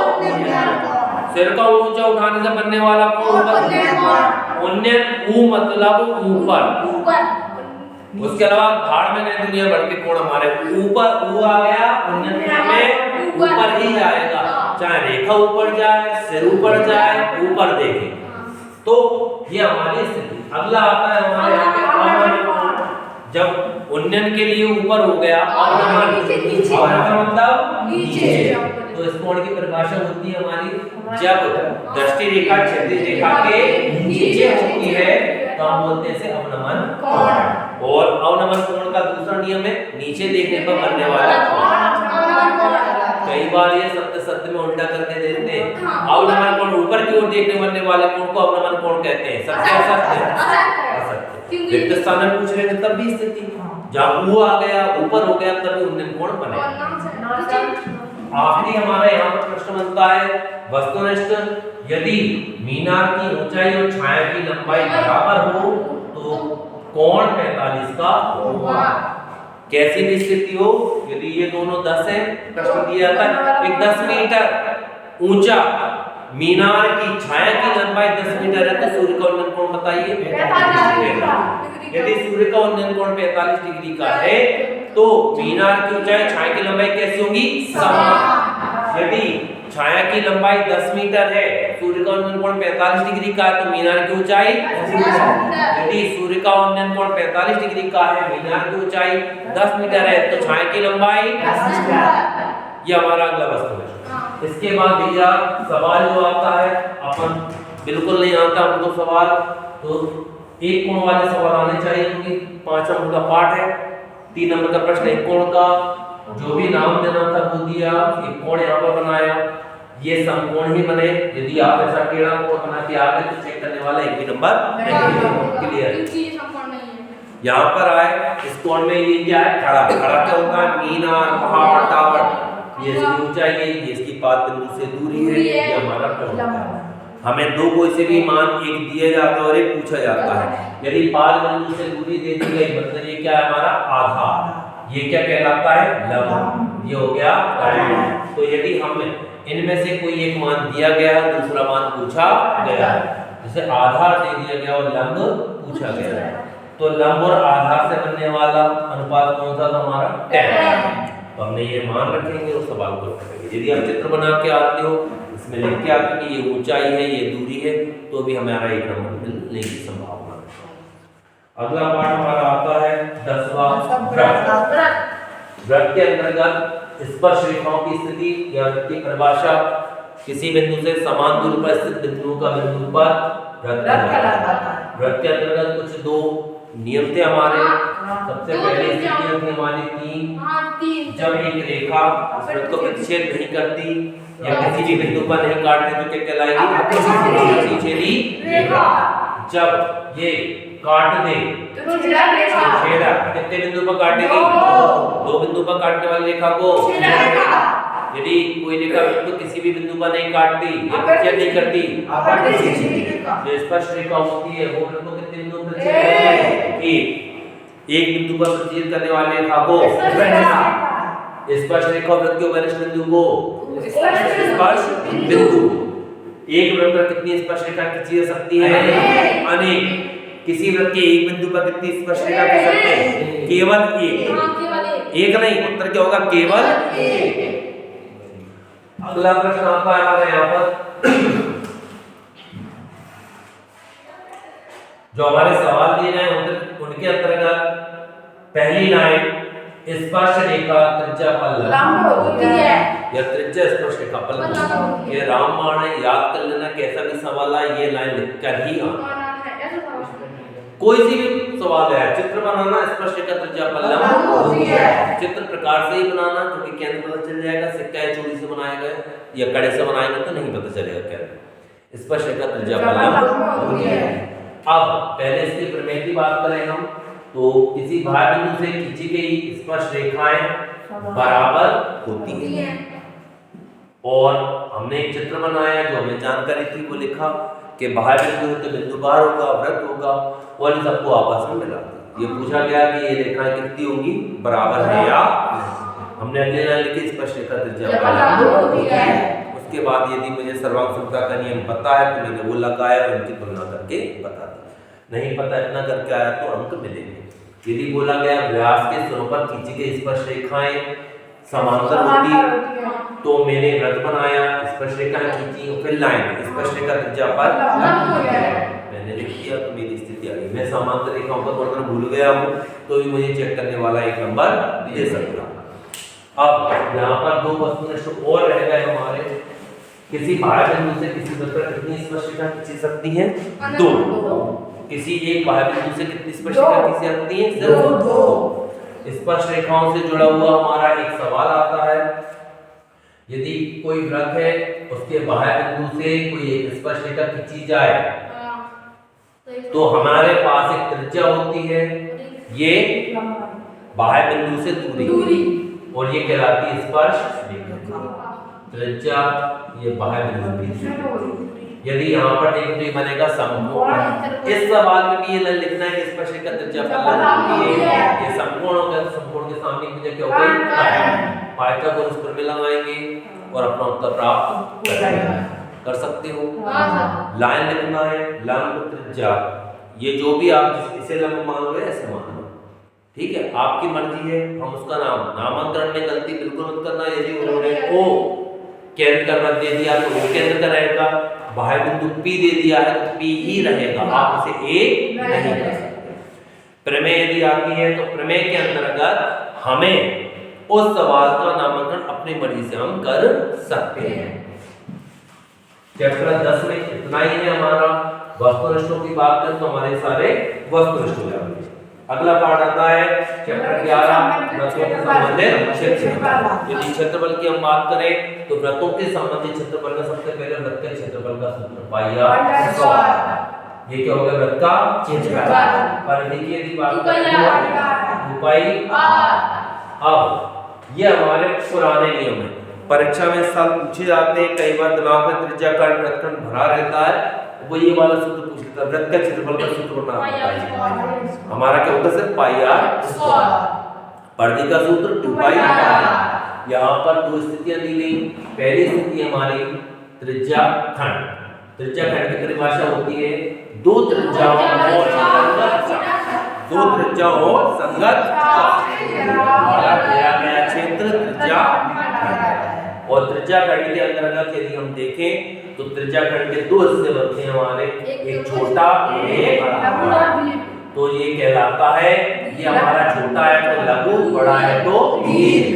सिर का ऊंचा उठाने से बनने वाला कोण उन्नयन। ऊ मतलब ऊपर। उसके अलावा भाड़ में नहीं दुनिया भर के कोण हमारे ऊपर। ऊ आ गया उन्नयन में ऊपर ही जाएगा, चाहे रेखा ऊपर जाए, सिर ऊपर जाए, ऊपर देखे। तो ये हमारी स्थिति। अगला आता है हमारे यहाँ पे अवनमन कोण। जब उन्नयन के लिए ऊपर हो गया अवनमन, अवनमन मतलब नीचे। तो इस कोण की परिभाषा होती है हमारी जब दृष्टि रेखा क्षैतिज रेखा के नीचे होती है तो हम बोलते हैं इसे अवनमन कोण। और अवनमन कोण का दूसरा नियम है नीचे देखने पर बनने वाला कोण। कई बार ये सत्य में उल्टा करके देते हैं। अवनमन कोण ऊपर की ओर देखने बनने वाले कोण को अवनमन कोण कहते हैं। सत्य असत्य? रिक्त स्थान में पूछ रहे हैं तब भी स्थिति जब ऊ आ गया ऊपर हो गया तभी उन्नयन कोण बने। आखिरी हमारा यहाँ पर प्रश्न बनता है वस्तुनिष्ठ। यदि मीनार की ऊंचाई और छाया की लंबाई बराबर हो तो कोण 45 का होगा। कैसी भी स्थिति हो, यदि ये दोनों 10 है, प्रश्न दिया जाता है एक 10 मीटर ऊंचा मीनार की छाया की लंबाई 10 मीटर है तो सूर्य का उन्नयन कोण बताइए 45 डिग्री। यदि सूर्य का उन्नयन कोण 45 डिग्री का है तो मीनार की ऊंचाई छाया की लंबाई कैसी होगी? समान। यदि छाया की लंबाई 10 मीटर है, सूर्य का उन्नयन कोण 45 डिग्री का है तो मीनार की ऊंचाई। यदि सूर्य का उन्नयन कोण 45 डिग्री का है, मीनार की ऊंचाई 10 मीटर है तो छाया की लंबाई 10 मीटर। ये हमारा अगला प्रश्न है। इसके बाद भैया सवाल जो आता है अपन बिल्कुल नहीं आता हमको सवाल, तो एक कोण वाले सवाल आने चाहिए क्योंकि 5 नंबर का पार्ट है। 3 नंबर का प्रश्न एक कोण का जो भी नाम देना था वो दिया, एक कोण यहाँ पर बनाया, ये समकोण ही बने। यदि आप ऐसा टेढ़ा कोण बना के आ गए तो चेक करने वाला एक भी नंबर नहीं। क्लियर? यहाँ पर आए इस कोण में ये क्या है? खड़ा। खड़ा क्या होता है? मीनार, पहाड़, टावर। ये इसकी ऊंचाई है, ये इसकी पाद बिंदु से दूरी है, ये हमारा प्रश्न है। हमें दो कोई से भी मान एक दिए जाता है और एक पूछा जाता है। यदि पाद बिंदु से दूरी दे दी गई मतलब ये क्या है हमारा आधार, ये क्या कहलाता है लंब, ये हो गया परिमाण। तो यदि हमें इनमें से कोई एक मान दिया गया है, दूसरा मान पूछा गया है, जैसे आधार दे दिया गया और लंब पूछा गया है, तो लंब और आधार से बनने वाला अनुपात कौन सा था हमारा tan। तो हमने ये मान रखेंगे और सवाल को रखेंगे। यदि आप चित्र बना के आते हो, इसमें लिख के आते कि ये ऊंचाई है, ये दूरी है, तो भी हमारा एक नंबर मिलने की संभावना है। अगला पाठ हमारा आता है 10वां वृत्त। वृत्त के अंतर्गत स्पर्श रेखाओं की स्थिति या वृत्त की परिभाषा, किसी बिंदु से समान दूरी पर स्थित बिंदुओं का बिंदु पर वृत्त कहलाता है। वृत्त के अंतर्गत कुछ दो नियम थे हमारे। सबसे पहले स्थितियां थी हमारी तीन। जब एक रेखा उस वृत्त को प्रतिच्छेद नहीं करती या किसी भी बिंदु पर नहीं काटती तो क्या कहलाएगी प्रतिच्छेदी रेखा। जब ये काट दे तो छेदक कितने बिंदु पर काटेगी, दो बिंदु पर काटने वाली रेखा को। यदि कोई रेखा बिंदु किसी भी बिंदु पर नहीं काटती या प्रतिच्छेद नहीं करती, जो स्पर्श रेखा होती है वो वृत्त को कितने बिंदु पर छेद करेगी, एक बिंदु पर प्रतिच्छेद करने वाली रेखा को स्पर्श रेखा वृत्त के वरिष्ठ बिंदु को स्पर्श बिंदु। एक वृत्त पर कितनी स्पर्श रेखा खींची जा सकती है, अनेक। किसी वृत्त के एक बिंदु पर कितनी स्पर्श रेखा खींच सकते हैं, केवल एक। एक नहीं, उत्तर क्या होगा, केवल एक। अगला प्रश्न आता है हमारे यहाँ पर जो हमारे सवाल दिए गए उनके अंतर्गत पहली लाइन स्पर्श रेखा त्रिज्या पर लंब होती है या त्रिज्या स्पर्श रेखा पर लंब, ये रामबाण है, याद कर लेना। कैसा भी सवाल आए ये लाइन लिखकर ही आना। कोई सी भी सवाल है, चित्र बनाना स्पर्श रेखा त्रिज्या पर लंब होती है, चित्र प्रकार से ही बनाना क्योंकि केंद्र पता चल जाएगा, सिक्का या चूड़ी से बनाएगा या कड़े से बनाएंगे तो नहीं पता चलेगा केंद्र। स्पर्श रेखा त्रिज्या पर लंब होती है। अब पहले इसके प्रमेय की बात करें हम, तो किसी बाह्य बिंदु से खींची गई स्पर्श रेखाएं बराबर होती हैं और हमने एक चित्र बनाया जो हमें जानकारी थी वो लिखा कि बाह्य बिंदु तो बिंदु बाहर होगा, वृत्त होगा और इन सबको आपस में मिला। ये पूछा गया कि ये रेखाएं कितनी होंगी, बराबर है या। हमने अगले लाइन लिखी स्पर्श रेखा त्रिज्या पर लंब होती है। उसके बाद यदि मुझे सर्वांग समता का नियम पता है तो मैंने वो लगाया और इनकी तुलना करके बता दी। नहीं पता इतना करके आया तो अंक मिलेंगे। यदि बोला गया व्यास के सिरों पर खींची गई स्पर्श रेखाएं समांतर होती तो मैंने वृत्त बनाया, स्पर्श रेखाएं खींची और फिर लाइन स्पर्श रेखा त्रिज्या पर मैंने लिख दिया तो मेरी स्थिति आ गई। मैं समांतर रेखाओं को थोड़ा भूल गया हूं तो भी मुझे चेक करने वाला एक नंबर दे सकता। अब यहाँ पर दो वस्तुनिष्ठ और रह गए हमारे। किसी बाह्य बिंदु से किसी वृत्त पर कितनी स्पर्श रेखा खींची सकती है, दो। किसी एक बाह्य बिंदु से कितनी स्पर्श रेखा खींची जाती है, सिर्फ दो। स्पर्श रेखाओं से जुड़ा हुआ हमारा एक सवाल आता है, यदि कोई वृत्त है उसके बाह्य बिंदु से कोई एक स्पर्श रेखा खींची जाए तो हमारे पास एक त्रिज्या होती है, ये बाह्य बिंदु से दूरी और ये कहलाती है स्पर्श रेखा। त्रिज्या ये बाह्य बिंदु की। यदि यहाँ पर देखें तो ये बनेगा समकोण। इस सवाल में भी ये लिखना है कि स्पर्श रेखा त्रिज्या पर लंब होती है। ये समकोण हो गया तो समकोण के सामने की जगह क्या हो गई, पाइथागोरस प्रमेय लगाएंगे और अपना उत्तर प्राप्त कर सकते हो। लाइन लिखना है लंब त्रिज्या, ये जो भी आप इसे लंब मान लो ऐसे मान लो, ठीक है, आपकी मर्जी है। हम उसका नामकरण में गलती बिल्कुल मत करना। यदि उन्होंने ओ केंद्र का वृत्त दे दिया तो वो केंद्र का रहेगा, बाह्य बिंदु P दे दिया है तो P ही रहेगा, आप इसे A नहीं कर सकते। प्रमेय यदि आती है तो प्रमेय के अंतर्गत हमें उस सवाल का नामकरण अपनी मर्जी से हम कर सकते हैं। चैप्टर 10 में इतना ही है हमारा। वस्तुनिष्ठों की बात करें तो हमारे सारे वस्तुनिष्ठ हो जाएंगे। अगला पार्ट आता है चैप्टर 11 वृत्तों के संबंधित क्षेत्रफल। यदि क्षेत्रफल की हम बात करें तो वृत्तों के संबंधित क्षेत्रफल में सबसे पहले वृत्त के क्षेत्रफल का सूत्र पाया 100। ये क्या हो गया, वृत्त का क्षेत्रफल। परिधि की यदि बात करें तो पाई। अब ये हमारे पुराने नियम है, परीक्षा में इस साल पूछे जाते हैं, कई बार दिमाग में त्रिज्या खंड वृत्तखंड भरा रहता है, वो ये वाला सूत्र पूछ लेता है, वृत्त का क्षेत्रफल का सूत्र बताइए। हमारा क्या होता है सर, पाई आर स्क्वायर। परिधि का सूत्र 2 पाई आर। यहाँ पर दो स्थितियां दी गई। पहली स्थिति हमारी त्रिज्या खंड। त्रिज्या खंड की परिभाषा होती है दो त्रिज्याओं और संगत हमारा दिया गया क्षेत्र त्रिज्या। और त्रिज्या खंड के अंतर्गत यदि हम देखें तो त्रिज्या खंड के दो हिस्से बनते हैं हमारे, एक छोटा एक बड़ा। तो ये कहलाता है, ये हमारा छोटा है तो लघु, बड़ा है तो दीर्घ।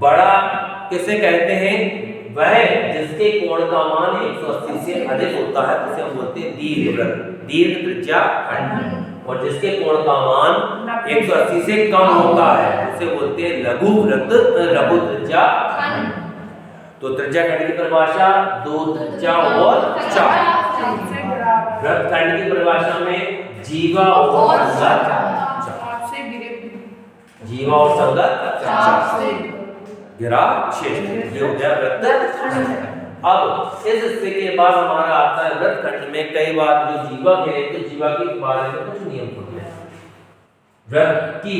बड़ा किसे कहते हैं, वह जिसके कोण का मान 180 से अधिक होता है उसे हम बोलते हैं दीर्घवृत्त, दीर्घ त्रिज्या खंड। और जिसके कोण का मान 180 से कम होता है उसे बोलते हैं लघु वृत्त, लघु त्रिज्या खंड। तो त्रिज्या खंड की परिभाषा दो त्रिज्या और चाप। वृत्त खंड की परिभाषा में जीवा और संगत, जीवा और संगत घेरा क्षेत्र, ये हो गया वृत्त खंड। अब इस हिस्से के बाद हमारा आता है वृत्त खंड में कई बार जो जीवा घेरे, तो जीवा के बारे में कुछ नियम होते हैं। वृत्त की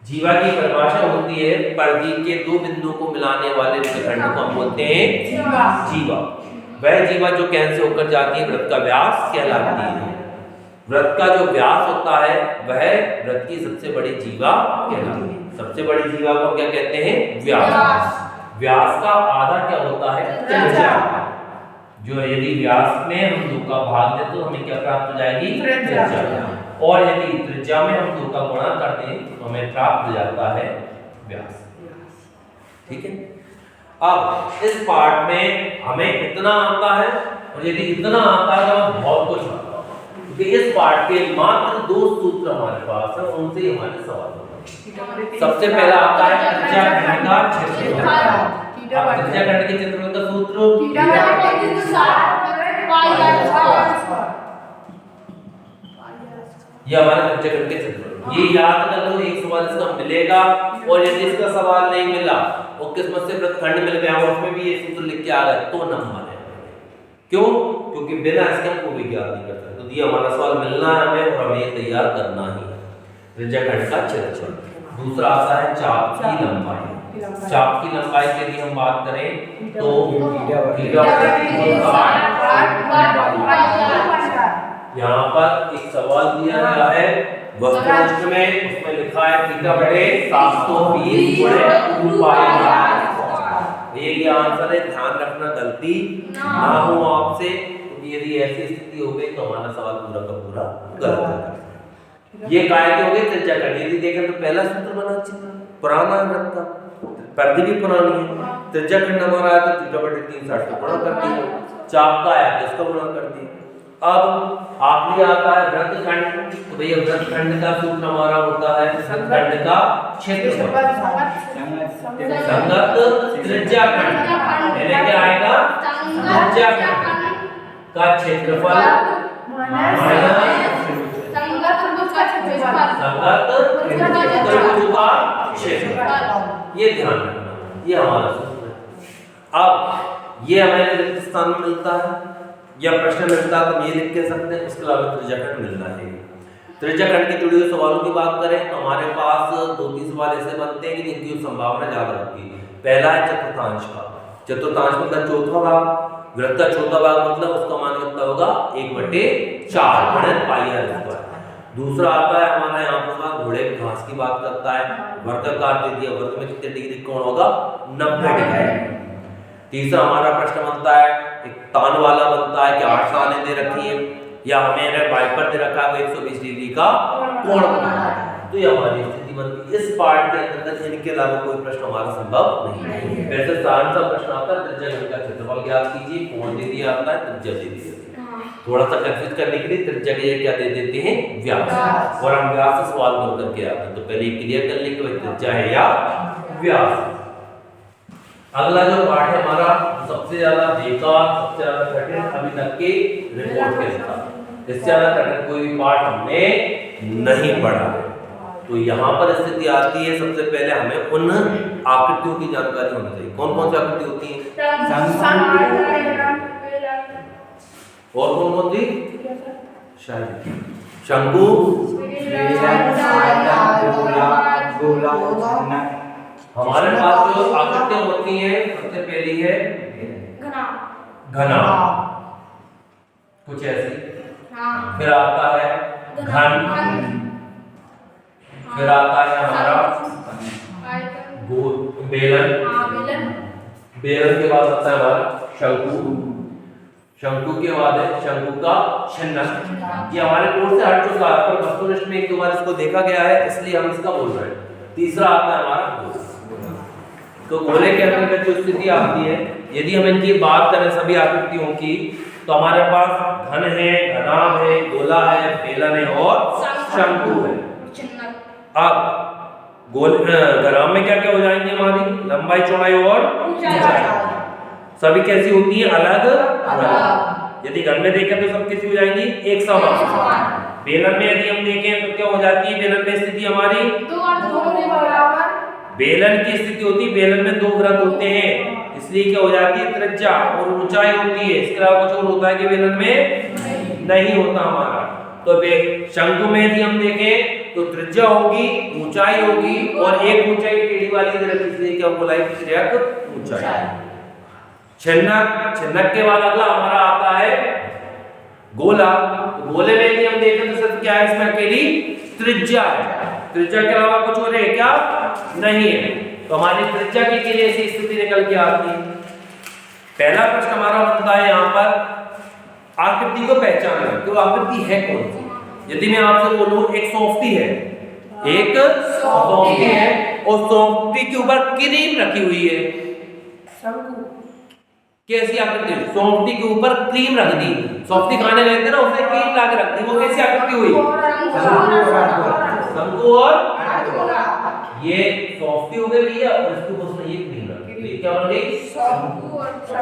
जीवा की परिभाषा होती है परिधि के दो बिंदुओं को मिलाने वाले खंड को हम बोलते हैं जीवा। वह जीवा जो केंद्र से होकर जाती है वृत्त का व्यास कहलाती है। वृत्त का जो व्यास होता है वह वृत्त की सबसे बड़ी जीवा कहलाती है। सबसे बड़ी जीवा को क्या कहते हैं, व्यास। व्यास का आधा क्या होता है, त्रिज्या। जो यदि व्यास में हम 2 का भाग दें तो हमें क्या प्राप्त हो जाएगी, त्रिज्या। और यदि त्रिज्या में हम 2 का गुणा कर दें तो हमें प्राप्त हो जाता है व्यास। ठीक है। अब इस पार्ट में हमें इतना आता है, और यदि इतना आता है तो बहुत कुछ आता है, क्योंकि इस पार्ट के मात्र 2 सूत्र हमारे पास है, उनसे ही हमारे सवाल होगा। सबसे पहला आता है त्रिज्या खंड का क्षेत्रफल। त्रिज्या खंड के क्षेत्रफल का सूत्र ये हमारा त्रिज्या खंड के क्षेत्रफल। ये याद कर लो, एक सवाल इसका मिलेगा, और यदि इसका सवाल नहीं मिला और किस्मत से वृत्तखंड मिल गया और उसमें भी ये सूत्र लिख के आ गए तो नंबर है। क्यों? क्योंकि बिना इसके हम कोई भी ज्ञात नहीं कर सकते। तो ये हमारा सवाल मिलना है हमें, और हमें तैयार करना ही है। त्रिज्या खंड का क्षेत्रफल। दूसरा आता है चाप की लंबाई। चाप की लंबाई के लिए हम बात करें तो यहाँ पर एक सवाल दिया गया है वस्तुनिष्ठ में, उसमें लिखा है थीटा बटे 720 गुणे 2 पाई आर। ये आंसर है, ध्यान रखना गलती ना हो आपसे, क्योंकि यदि ऐसी स्थिति हो गई तो हमारा सवाल पूरा का पूरा गलत है। ये काय के हो गए त्रिज्या खंड। यदि देखें तो पहला सूत्र बना चिन्ह पुराना है, वृत्त का परिधि भी पुरानी है। त्रिज्या खंड हमारा आया तो थीटा बटे 360 को गुणा कर दिया, चाप का आया तो इसका गुणा कर दिया। अब आखिरी आता है वृत्त खंड। तो भैया वृत्त खंड का सूत्र हमारा होता है वृत्त खंड का क्षेत्रफल संगत त्रिज्या खंड। यानी क्या आएगा, त्रिज्या खंड का क्षेत्रफल माइनस संगत त्रिभुज का क्षेत्रफल। ये ध्यान रखना, ये हमारा सूत्र है। अब ये हमें रिक्त स्थान में मिलता है या प्रश्न मिलता है तो हम ये लिख के सकते हैं, उसके अलावा त्रिज्या खंड मिलना है। त्रिज्या खंड के जुड़े हुए सवालों की बात करें तो हमारे पास 2-3 सवाल ऐसे बनते हैं कि जिनकी संभावना ज्यादा होती है। पहला है चतुर्थांश का। चतुर्थांश मतलब चौथा भाग। वृत्त का चौथा भाग मतलब उसका मान कितना होगा, 1/4 गुणन पाई आर स्क्वायर। दूसरा आता है हमारा यहाँ पर घोड़े के घास की बात करता है, वर्गाकार दे दिया, वर्ग में कितने डिग्री कोण होगा, 90 डिग्री। तीसरा हमारा प्रश्न बनता है एक तान वाला बनता है कि 8 तानें दे रखी है या हमें वाइपर दे रखा है 120 डिग्री का कोण बनाना है, तो ये हमारी स्थिति बनती है। इस पार्ट के अंतर्गत इनके अलावा कोई प्रश्न हमारा संभव नहीं है। वैसे साधारण सा प्रश्न आता है त्रिज्या खंड का क्षेत्रफल ज्ञात कीजिए, कोण दे दिया आता है, त्रिज्या दे दी जाती है। थोड़ा सा कंफ्यूज करने के लिए त्रिज्या के क्या दे देते हैं, व्यास, और हम व्यास से सवाल कर करके आते हैं। तो पहले क्लियर कर लें कि भाई त्रिज्या है या व्यास। अगला जो पार्ट है हमारा सबसे ज्यादा बेकार, सबसे ज्यादा कठिन अभी तक के रिपोर्ट के अनुसार, इससे ज्यादा कठिन कोई भी पार्ट हमने नहीं पढ़ा है। तो यहाँ पर स्थिति आती है, सबसे पहले हमें उन आकृतियों की जानकारी होनी चाहिए। कौन कौन सी आकृति होती है और कौन कौन सी? शायद शंकु, हमारे पास जो आकृतियां होती हैं सबसे पहली है घना, कुछ ऐसी, फिर आता है घन, फिर आता है हमारा गोल, बेलन, बेलन के बाद आता है हमारा शंकु, शंकु के बाद है शंकु का छिन्नक। ये हमारे कोर्स से हट चुका है पर वस्तुनिष्ठ में एक दो बार इसको देखा गया है इसलिए हम इसका बोल रहे हैं। तीसरा आता है हमारा गोला। तो गोले के अंतर्गत जो स्थिति आती है, यदि हम इनकी बात करें सभी आकृतियों की, तो हमारे पास घन है, घनाभ है, गोला है, बेलन है और शंकु है। अब गोल घनाभ में क्या क्या हो जाएंगे? हमारी लंबाई, चौड़ाई और ऊंचाई सभी कैसी होती है? अलग अलग। यदि घन में देखें तो सब कैसी हो जाएंगी? एक समान। बेलन में यदि हम देखें तो क्या हो जाती है? बेलन में स्थिति हमारी बेलन की स्थिति होती है, बेलन में दो वृत्त होते हैं इसलिए क्या हो जाती है? त्रिज्या और ऊंचाई होती है। इसके अलावा कुछ और होता है कि बेलन में नहीं होता हमारा। तो शंकु में यदि हम देखें तो त्रिज्या होगी, ऊंचाई होगी और एक ऊंचाई टेढ़ी वाली तरफ, इसलिए क्या बोला है? तिर्यक ऊंचाई। छिन्नक, छिन्नक के बाद अगला हमारा आता है गोला। तो गोले में यदि हम देखें तो सिर्फ क्या है? इसमें अकेली त्रिज्या है, त्रिज्या के अलावा कुछ और है क्या? नहीं है। तो हमारी त्रिज्या की के लिए ऐसी स्थिति निकल के आती है। पहला प्रश्न हमारा बनता है यहाँ पर आकृति को पहचानना। तो आकृति है कौन सी? यदि मैं आपसे बोलूं एक सॉफ्टी है, एक सॉफ्टी है और सॉफ्टी के ऊपर क्रीम रखी हुई है, कैसी आकृति? सॉफ्टी के ऊपर क्रीम रख दी, सॉफ्टी खाने गए थे ना, उसने क्रीम ला के रख दी, वो कैसी आकृति हुई? शंकु और ये सॉफ्टी हो गई भैया और इसके ऊपर उसने ये क्रीम रख दी, क्या बन गई?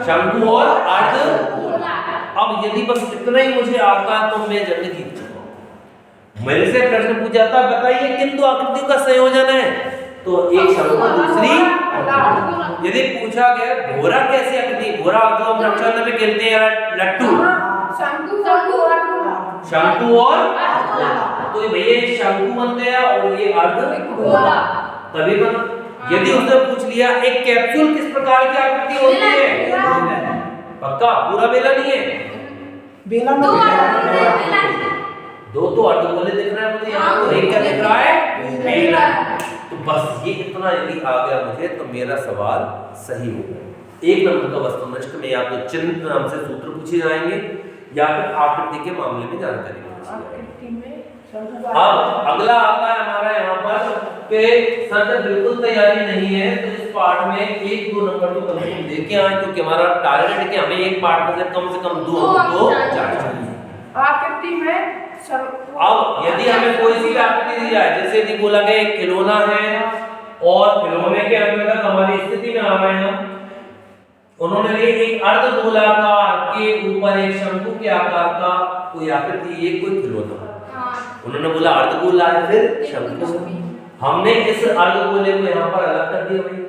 शंकु और अर्धगोला। अब यदि बस इतना ही मुझे आता है तो मैं जंग जीत चुका हूं। मेरे से प्रश्न पूछा जाता है बताइए किन दो आकृतियों का संयोजन है? तो एक शंकु, दूसरी। यदि पूछा गया भोरा कैसी आकृति? भोरा जो हम रक्षाबंधन में खेलते हैं लट्टू, शंकु और तो भैया शंकु बन गया और ये अर्धगोला तभी बना। यदि उसने पूछ लिया एक कैप्सूल किस प्रकार की आकृति होती है? पक्का पूरा बेला नहीं है, बेलन दो तो अर्धगोले दिख रहे हैं मुझे यहाँ पर, एक क्या दिख रहा है? बेला। तो बस ये इतना यदि आ गया मुझे तो मेरा सवाल सही हो गया। एक नंबर का वस्तुनिष्ठ में या तो चिन्ह नाम से सूत्र पूछे जाएंगे या फिर आकृति के मामले में जानकारी पूछी जाएगी। अब अगला आता है हमारा यहाँ पर कि सर बिल्कुल तैयारी नहीं है तो इस पार्ट में एक दो नंबर तो कम से कम देके आए, क्योंकि हमारा टारगेट है कि हमें एक पार्ट में से कम दो चाहिए आकृति में। अब यदि हमें कोई सी आकृति दी जाए, जैसे यदि बोला गया एक खिलौना है और खिलौने के अंतर्गत हमारी स्थिति में आ रहे हैं, उन्होंने लिए एक अर्धगोलाकार के ऊपर एक शंकु के आकार का कोई आकृति, ये कोई खिलौना उन्होंने बोला अर्धगोला है फिर शंकु। हमने इस अर्धगोले को यहाँ पर अलग कर दिया भाई,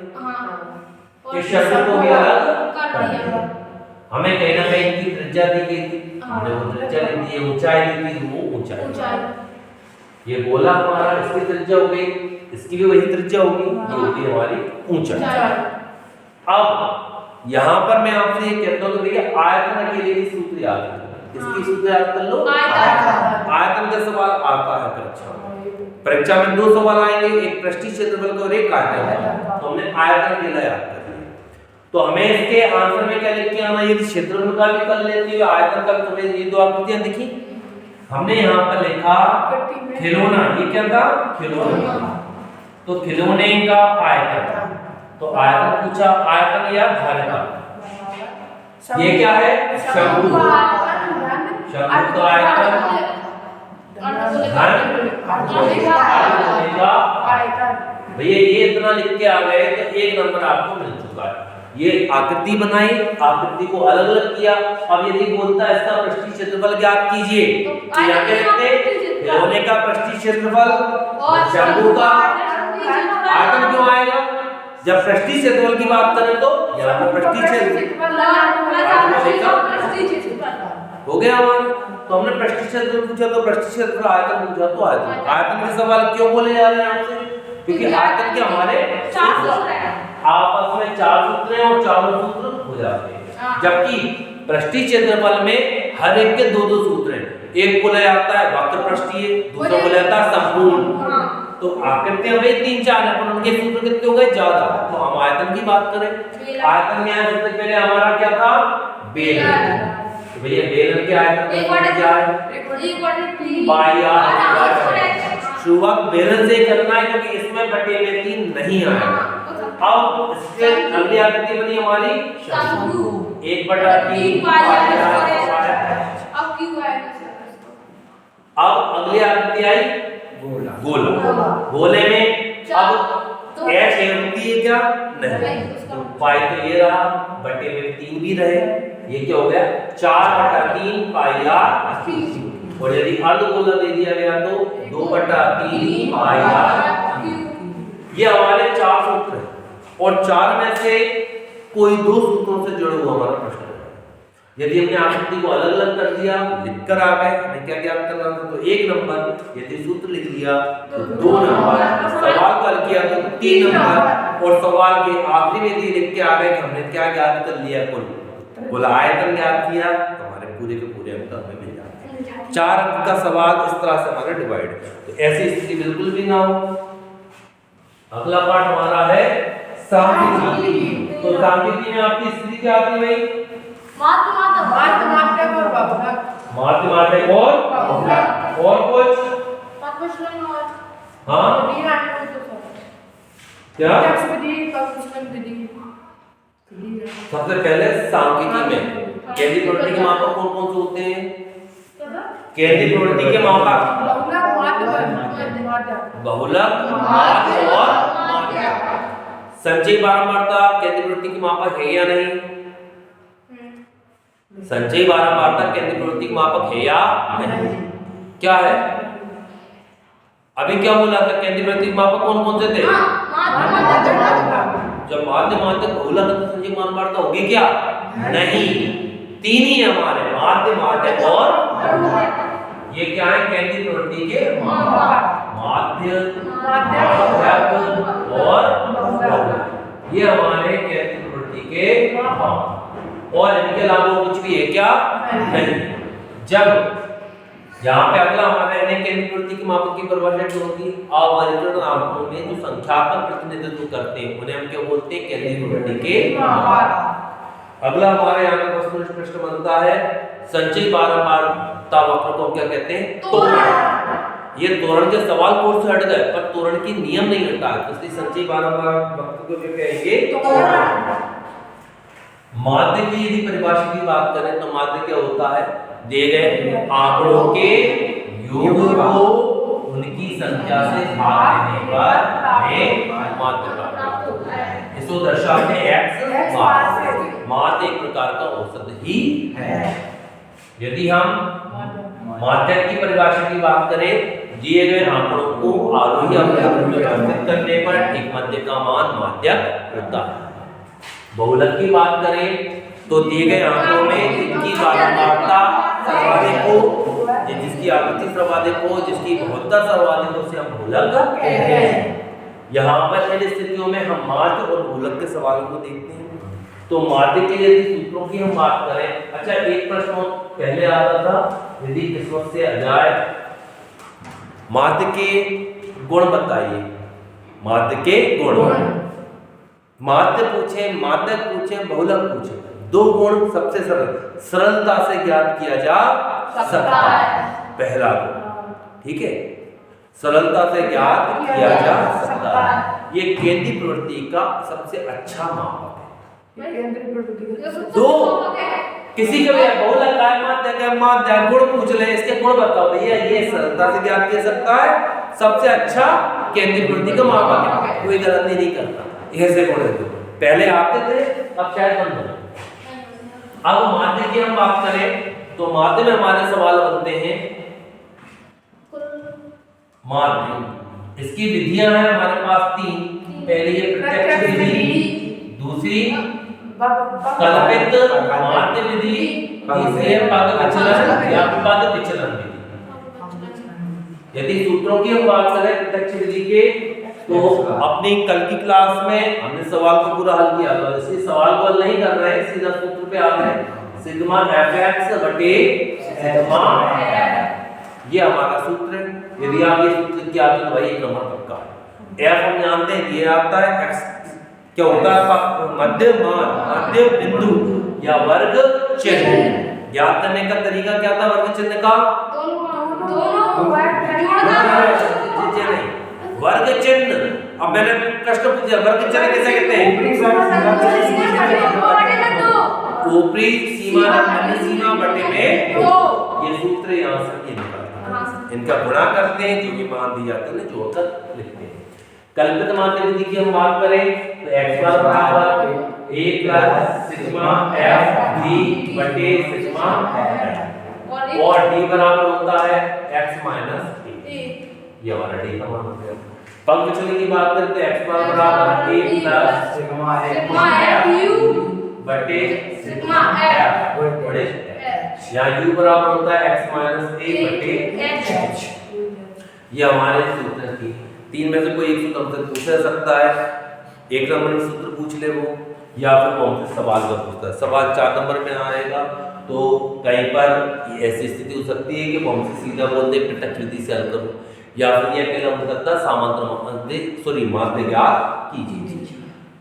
इस शंकु को भी अलग कर दिया। हमें कहीं ना कहीं इनकी त्रिज्या दी गई थी, हमने वो त्रिज्या दी थी, ऊंचाई दी थी, वो ऊंचाई। ये गोला हमारा, इसकी त्रिज्या हो गई, इसकी भी वही त्रिज्या होगी, ये होगी हमारी ऊंचाई। अब यहाँ पर मैं आपसे ये कहता हूँ कि भैया आयतन के लिए सूत्र याद रखो। इसकी सूत्र याद कर लो, आयतन का सवाल आता है परीक्षा में। परीक्षा में दो सवाल आएंगे, एक पृष्ठीय क्षेत्रफल का और एक आयतन। तो हमने आयतन के लिए याद कर लिया, तो हमें इसके आंसर में क्या लिख के आना? यदि क्षेत्रफल का भी कर लेते हो आयतन का, तो ये दो आकृतियां दिखी, हमने यहाँ पर लिखा खिलौना, ये क्या था? खिलौना। तो खिलौने का आयतन, तो आयतन पूछा, आयतन या घन का, ये क्या है? शंकु। शंकु का आयतन, भैया ये इतना लिख के आ गए तो एक नंबर आपको मिल चुका है। ये आकृति बनाई, आकृति को अलग अलग किया। अब यदि बोलता है इसका पृष्ठीय क्षेत्रफल ज्ञात कीजिए तो यहाँ पे लिखते गोले का पृष्ठीय क्षेत्रफल और शंकु का आयतन क्यों आएगा? जब पृष्ठीय क्षेत्रफल की बात करें तो यहाँ पर पृष्ठीय क्षेत्रफल हो गया हमारा। तो हमने पृष्ठीय क्षेत्रफल पूछा तो पृष्ठीय क्षेत्रफल, आयतन पूछा तो आयतन। आयतन के सवाल क्यों बोले जा रहे हैं आपसे? क्योंकि आयतन के हमारे आपस में 4 सूत्र हैं और चारों सूत्र हो जाते हैं, जबकि पृष्ठीय क्षेत्रफल में हर एक के 2-2 सूत्र हैं। एक बोला जाता है वक्र पृष्ठीय, दूसरा बोला जाता है संपूर्ण। तो आकृतियां भाई 3-4 है, पर उनके सूत्र कितने हो गए? ज्यादा। तो हम आयतन की बात करें, आयतन में सबसे पहले हमारा क्या था? बेलन। तो भैया बेलन के आयतन क्या है? पाई आर। शुरुआत बेलन से करना है क्योंकि इसमें बटे में 3 नहीं आएगा। अब इसके अगली आकृति बनी हमारी शंकु, 1/3 पाई आर। अब अगली आकृति आई गोला। गोले में अब एच होती है क्या? नहीं। तो पाई तो ये रहा, बटे में 3 भी रहे, ये क्या हो गया? 4/3 पाई आर। और यदि अर्धगोला दे दिया गया तो 2/3 पाई आर। ये हमारे 4 सूत्र हैं और 4 में से कोई 2 सूत्रों से जुड़ा हुआ हमारा प्रश्न है। यदि हमने आकृति को अलग अलग कर दिया, लिखकर आ गए, हमें क्या ज्ञात करना था? तो 1 नंबर, यदि सूत्र लिख लिया तो 2 नंबर, सवाल कर किया तो 3 नंबर, और सवाल के आखिरी में यदि लिख के आ गए कि हमने क्या ज्ञात कर लिया? कुल बोला आयतन ज्ञात किया, तो हमारे पूरे के पूरे अंक हमें मिल जाते हैं। 4 अंक का सवाल इस तरह से हमारा डिवाइड। तो ऐसी स्थिति बिल्कुल भी ना हो। अगला पार्ट हमारा है सांख्यिकी। तो सांख्यिकी में आपकी स्थिति क्या आती है भाई? माध्यक और बहुलक। माध्यक और कुछ हाँ क्या? सबसे पहले सांख्यिकी में केंद्रीय प्रवृत्ति के मापक कौन कौन से होते हैं? केंद्रीय प्रवृत्ति के मापक बहुलक, माध्य और माध्यक। संचयी बारंबारता केंद्रीय प्रवृत्ति की मापक है या नहीं? संचयी बारंबारता केंद्रीय प्रवृत्ति की मापक है या नहीं? क्या है? अभी क्या बोला था? केंद्रीय प्रवृत्ति के मापक कौन कौन से थे? जब माध्य माध्यक बहुलक तो संचयी बारंबारता होगी क्या? नहीं, 3 ही है हमारे, माध्य माध्यक और ये क्या है? केंद्रीय प्रवृत्ति के मापक, माध्य माध्यक और बहुलक, ये हमारे केंद्रीय प्रवृत्ति के मापक। और इनके अलावा कुछ भी है क्या? नहीं। जब यहाँ पे अगला हमारा केंद्रीय प्रवृत्ति की मापक की परिभाषा जो होगी, अवर्गीकृत आंकड़ों में जो संख्यात्मक प्रतिनिधित्व करते हैं उन्हें हम क्या बोलते हैं? केंद्रीय प्रवृत्ति के मापक। अगला हमारे यहाँ पे प्रश्न बनता है संचयी बारंबारता वक्र को क्या कहते हैं? त्वरण। ये त्वरण के सवाल कोर्स से हट गए, पर त्वरण की नियम नहीं हटा है, इसलिए संचयी बारंबार वक्र को क्या कहेंगे? त्वरण। माध्य की यदि परिभाषा की बात करें तो माध्य क्या होता है? दिए गए आंकड़ों के योग को उनकी संख्या से भाग देने पर हमें माध्य प्राप्त होता है। इसको दर्शाते हैं x बार। माध्य एक प्रकार का औसत ही है। यदि हम माध्यक की परिभाषा की बात करें, दिए गए आंकड़ों को आरोही अवरोही में व्यवस्थित करने पर एक मध्य का मान माध्यक होता है। बहुलक की बात करें तो दिए गए आंकड़ों में जिनकी बारंबारता सर्वाधिक हो, जिसकी आवृत्ति सर्वाधिक हो, जिसकी बहुलकता सर्वाधिक हो, उसे हम बहुलक कहते हैं। यहाँ पर इन स्थितियों में हम माध्य और बहुलक के सवालों को देखते हैं। तो माध्य के यदि सूत्रों की हम बात करें, अच्छा एक प्रश्न पहले आता था, यदि किस्मत से आ जाए, माध्य के गुण बताइए। माध्य के गुण, माध्य पूछे, माध्यक पूछे, बहुलक पूछे, 2 गुण सबसे सरलता से ज्ञात किया जा सकता है। पहला गुण, ठीक है, सरलता से ज्ञात किया जा सकता है। ये केंद्रीय प्रवृत्ति का सबसे अच्छा मापक है। 2 किसी का भी बहुलक का माध्यक गुण पूछ ले, इसके गुण बताओ भैया, ये सरलता से ज्ञात किया सकता है, सबसे अच्छा केंद्रीय प्रवृत्ति का मापक है, कोई गलती नहीं करता। ऐसे गुण है, पहले आते थे, अब शायद बंद हो गए। अब माध्य की हम बात करें तो माध्य में हमारे सवाल बनते हैं माध्य। इसकी विधियां हैं हमारे पास 3। पहली है प्रत्यक्ष विधि, दूसरी कल्पित माध्य विधि, तीसरी है पद विचलन या पद विचलन विधि। यदि सूत्रों की हम बात करें प्रत्यक्ष विधि के, तो अपनी कल की क्लास में हमने सवाल को पूरा हल किया था, इसलिए सवाल को हल नहीं कर रहे हैं, सीधा सूत्र पे आ रहे हैं। सिग्मा fx बटे सिग्मा f, ये हमारा सूत्र है। यदि आप ये सूत्र किया तो भाई एक नंबर पक्का है। f हम जानते हैं ये आता है x क्या होता है, मध्य मान, मध्य बिंदु या वर्ग चिन्ह। ज्ञात करने का तरीका क्या था वर्ग चिन्ह का? वर्ग चिन्ह। अब मैंने प्रश्न पूछा वर्ग चिन्ह किसे कहते हैं? ऊपरी सीमा अन्य सीमा बटे में ये सूत्र यहाँ से ये निकलता है। इनका गुणा करते हैं, जो भी मान दिए जाते हैं जोड़कर लिखते हैं। कल्पित माध्य विधि की हम बात करें तो x बराबर a plus sigma f d बटे सिग्मा f और d बराबर होता है x माइनस a। ये हमारा d का मान हो गया। पद विचलन की बात करते हैं x बराबर a प्लस सिग्मा f बटे सिग्मा f बड़े यहाँ u बराबर होता है x माइनस a बटे h। ये हमारे सूत्र की 3 में से कोई एक सूत्र हमसे पूछ सकता है, 1 नंबर में सूत्र पूछ ले वो, या फिर कौन से सवाल का पूछता है। सवाल 4 नंबर में आएगा तो कहीं पर ऐसी स्थिति हो सकती है कि वो हमसे सीधा बोल दे प्रत्यक्ष विधि से हल करो, या फिर ये अकेला हो सकता है सामांतर माध्य ज्ञात कीजिए।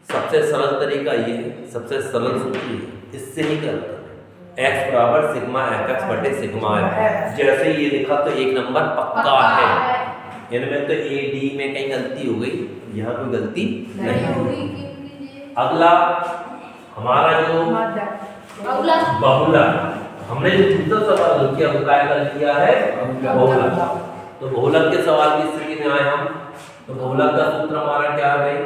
सबसे सरल तरीका ये है, सबसे सरल सूत्र ये, इससे ही करते हैं x बराबर सिग्मा fx बटे सिग्मा f। जैसे ये लिखा तो 1 नंबर पक्का है। इनमें तो a d में कहीं गलती हो गई, यहाँ कोई गलती नहीं होगी। अगला हमारा जो बहुलक, हमने जो दूसरा सवाल हल किया वो क्या हल किया है? बहुलक। तो बहुलक के सवाल की स्थिति में आए हम, तो बहुलक का सूत्र हमारा क्या है भाई?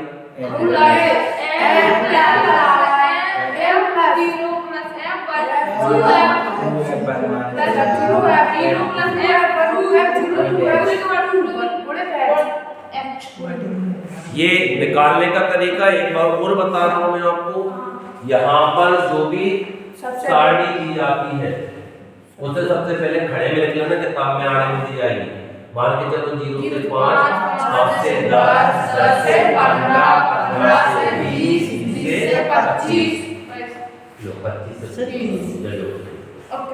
ये निकालने का तरीका एक बार और बता रहा हूं मैं आपको। यहाँ पर जो भी सारणी दी जाती है उसे सबसे पहले खड़े में लिख लेना, किताब में आड़े में दी जाएगी। मान के चलो 0 से 5, 5 से 10, 10 से 15, 15 से 20, 20 से 25, लो 25 से 30।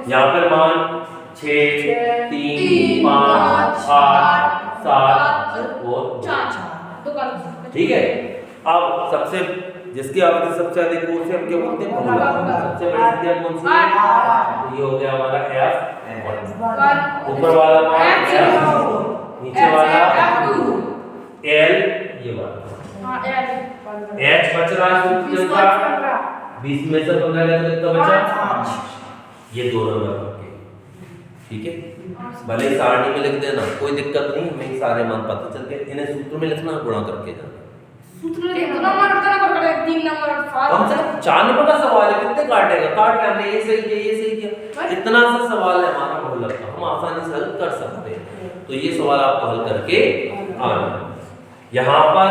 यहाँ पर मान 6, 3, 5, 8, 7 और 4। ठीक है। अब सबसे जिसकी आवृत्ति सबसे अधिक हो उसे हम क्या बोलते हैं? बहुलक। सबसे बड़ी संख्या कौन सी है? ये हो गया हमारा f, ऊपर वाला मान f, नीचे वाला l, ये वाला h बच रहा है सूत्र का 20 में से 15 का कितना बचा? 5। ये 2 नंबर के। ठीक है, भले सारणी में लिख देना कोई दिक्कत नहीं, हमें सारे मान पता चल गए। इन्हें सूत्र में लिखना, गुणा करके जाना। सूत्र कितना मान करना पड़ेगा? 3 नंबर 7 कम से कम 4 नंबर का सवाल है, कितने काटेगा? काट ले, हमने ये सही किया, ये सही किया, इतना सा सवाल है हमारा बहुलक का, हम आसानी से हल कर सकते हैं। तो ये सवाल आपको हल करके आना। यहाँ पर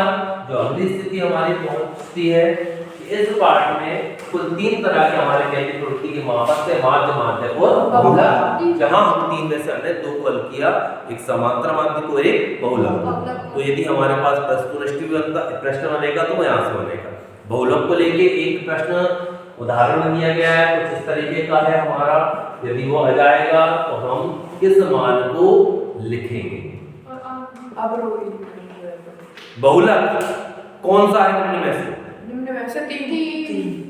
जो अगली स्थिति हमारी पहुंचती है, इस पार्ट में कुल 3 तरह के हमारे कैलिक प्रवृत्ति के मापक से माध्य, माध्य और बहुलक, जहां हम 3 में से हमने 2 को हल किया, एक समांतर माध्य को एक बहुलक। तो यदि हमारे पास प्रश्न बनेगा तो यहाँ से बनेगा। बहुलक को लेके एक प्रश्न उदाहरण दिया गया है, कुछ इस तरीके का है हमारा। यदि वो आ जाएगा तो हम किस मान को लिखेंगे? बहुलक कौन सा है निम्न में से? से 3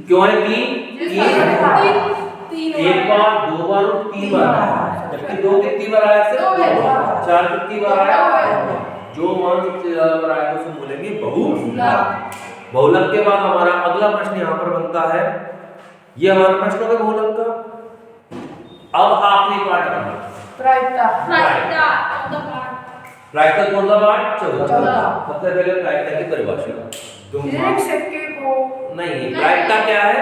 क्यों है 3? 1 बार, 2 बार और 3 बार, जबकि 2 कितनी बार आया? सिर्फ 4 कितनी बार आया? जो मान सबसे ज्यादा बार आया उसे बोलेंगे बहुलक। बहुलक के बाद हमारा अगला प्रश्न यहाँ पर बनता है, ये हमारा प्रश्न होगा बहुलक का। अब आखिरी पार्ट बनता प्रायिकता कौन सा पार्ट? चौथा। सबसे पहले प्रायिकता की परिभाषा। नहीं, प्रायिकता क्या है?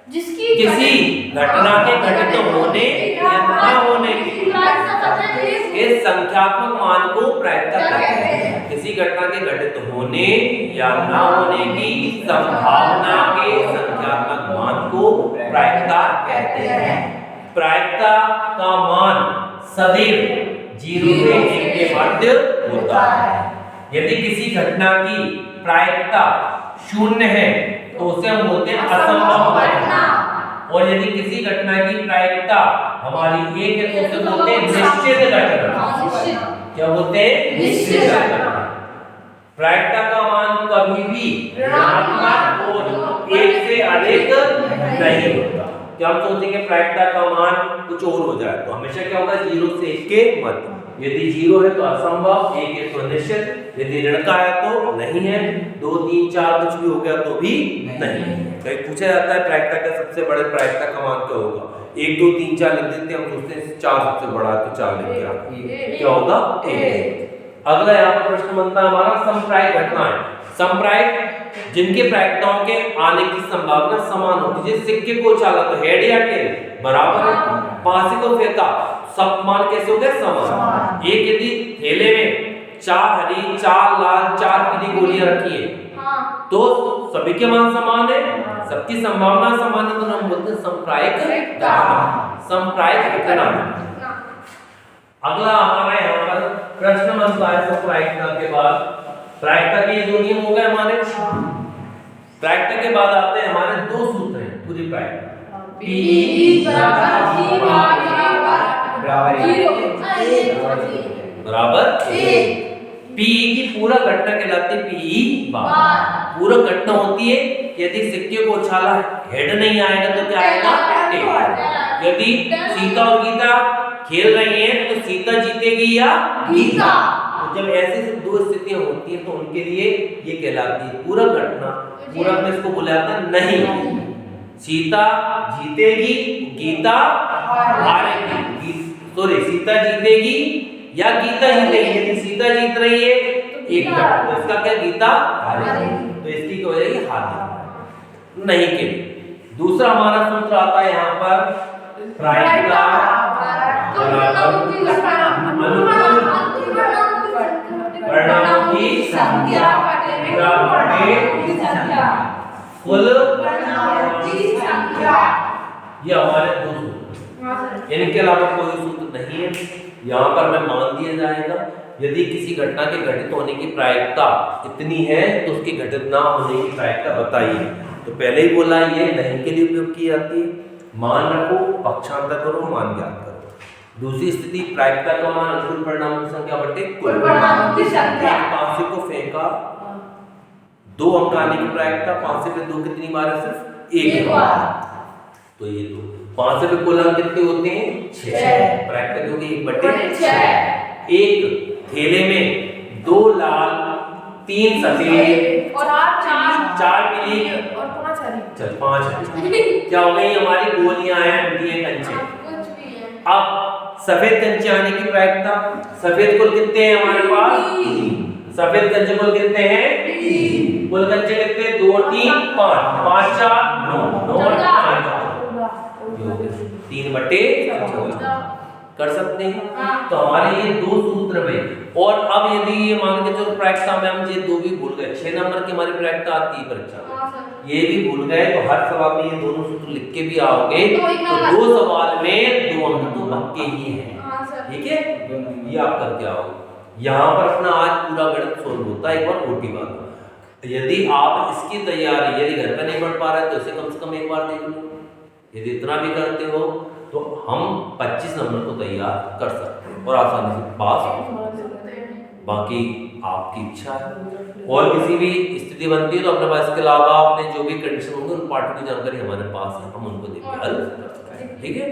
जिसकी किसी घटना के घटित होने या न होने के संख्यात्मक मान को प्रायिकता कहते हैं। किसी घटना के घटित होने या न होने की संभावना के संख्यात्मक मान को प्रायिकता कहते हैं। प्रायिकता का मान सदैव 0 से 1 के मध्य होता है। यदि किसी घटना की प्रायिकता 0 है तो उसे हम बोलते हैं असंभव घटना, और यदि किसी घटना की प्रायिकता हमारी 1 है तो उसे बोलते हैं निश्चित घटना। क्या बोलते हैं? निश्चित घटना। प्रायिकता का मान कभी भी ऋणात्मक और 1 से अधिक नहीं होता। क्या हम सोचेंगे प्रायिकता का मान कुछ और हो जाए तो हमेशा क्या होगा? 0 से 1 के मध्य। यदि 0 है तो असंभव, 1 है तो निश्चित, यदि ऋण का है तो नहीं है, 2 3 4 कुछ भी हो गया तो भी नहीं। कहीं पूछा जाता है प्रायिकता का सबसे बड़े प्रायिकता का मान क्या होगा? 1 2 3 4 लिख देते हैं, हम सोचते हैं 4 सबसे बड़ा है तो 4 लिख दिया, क्या होगा? 1। अगला यहाँ पर प्रश्न बनता है हमारा समप्रायिक घटनाएं। समप्रायिक जिनके प्रायिकताओं के आने की संभावना समान होती है। जैसे सिक्के को उछाला तो हेड या टेल बराबर है, पासे को फेंका सब मान कैसे हो गए? समान। एक यदि थैले में 4 हरी 4 लाल 4 पीली गोलियां रखी है तो सभी के मान समान है, सबकी संभावना समान है, तो हम बोलते हैं समप्रायिक घटना। समप्रायिक घटना। अगला हमारा यहाँ पर प्रश्न बनता है समप्रायिकता के बाद। प्रायिकता के ये 2 नियम हो गए हमारे। प्रायिकता के बाद आते हैं हमारे 2 सूत्र हैं पूरी प्रायिकता। P बराबर P की पूरा घटना कहलाती है P बार। पूरा घटना होती है यदि सिक्के को उछाला हेड नहीं आएगा तो क्या आएगा? टेल। यदि सीता और गीता खेल रही हैं तो सीता जीतेगी या गीता। तो जब ऐसे 2 स्थितियां होती हैं तो उनके लिए ये कहलाती है पूरा घटना। पूरा में इसको बुलाता नहीं। सीता जीतेगी, गीता हारेगी। सॉरी, सीता जीतेगी या गीता जीतेगी। यदि सीता जीत रही है एक घटना तो इसका क्या? गीता हारेगी, तो इसकी क्या हो जाएगी? हार नहीं के लिए। दूसरा हमारा सूत्र आता है यहाँ पर प्रायिकता परिणामों की संख्या कुल परिणामों की संख्या। ये हमारे 2 सूत्र, इनके अलावा कोई सूत्र नहीं है। यहाँ पर हमें मान दिया जाएगा यदि किसी घटना के घटित होने की प्रायिकता इतनी है तो उसकी घटित ना होने की प्रायिकता बताइए। तो पहले ही बोला ये नहीं के लिए उपयोग की जाती है। मान रखो, पक्षांतर करो, मान ज्ञात करो। दूसरी स्थिति प्रायिकता का मान अनुकूल परिणामों की संख्या बटे कुल परिणामों की संख्या। पांसे को फेंका, 2 अंक आने की प्रायिकता, पांसे पे 2 कितनी बार है? सिर्फ 1 बार। तो ये 2 पांसे पे कुल अंक कितने होते हैं? 6। प्रायिकता क्योंकि 1 बटे 6। एक थैले में 2 लाल 3 सफेद और 4 पीली और 5 हरी। चल 5 क्या हो गई? हमारी गोलियां हैं, उनकी है कंचे। अब सफेद कंचे आने की प्रायिकता, सफेद कुल कितने हैं हमारे पास? सफेद कंचे कुल कितने हैं? कुल कंचे कितने? 2 3 5 5 4 9 9 3 बटे 14 कर सकते हैं। तो हमारे ये 2 सूत्र में, और अब यदि ये मान के चलो प्रायिकता में हम ये 2 भी भूल गए, 6 नंबर की हमारी प्रायिकता आती है परीक्षा में, ये भी भूल गए तो हर सवाल में ये दोनों सूत्र लिख के भी आओगे तो 2 सवाल में 2 अंक तो पक्के ही हैं। ठीक है, ये आप करके आओगे। यहाँ पर अपना आज पूरा गणित सोल्व होता है। एक बार छोटी बात, यदि आप इसकी तैयारी यदि घर पे नहीं पढ़ पा रहे तो इसे कम से कम एक बार देख लो। यदि इतना भी करते हो तो हम 25 नंबर को तैयार कर सकते हैं और आसानी से पास हो सकते हैं। बाकी आपकी इच्छा है। और किसी भी स्थिति बनती है तो अपने पास, इसके अलावा अपने जो भी कंडीशन होंगे उन पार्ट की जानकारी हमारे पास है, हम उनको देख के हल कर सकते हैं। ठीक है।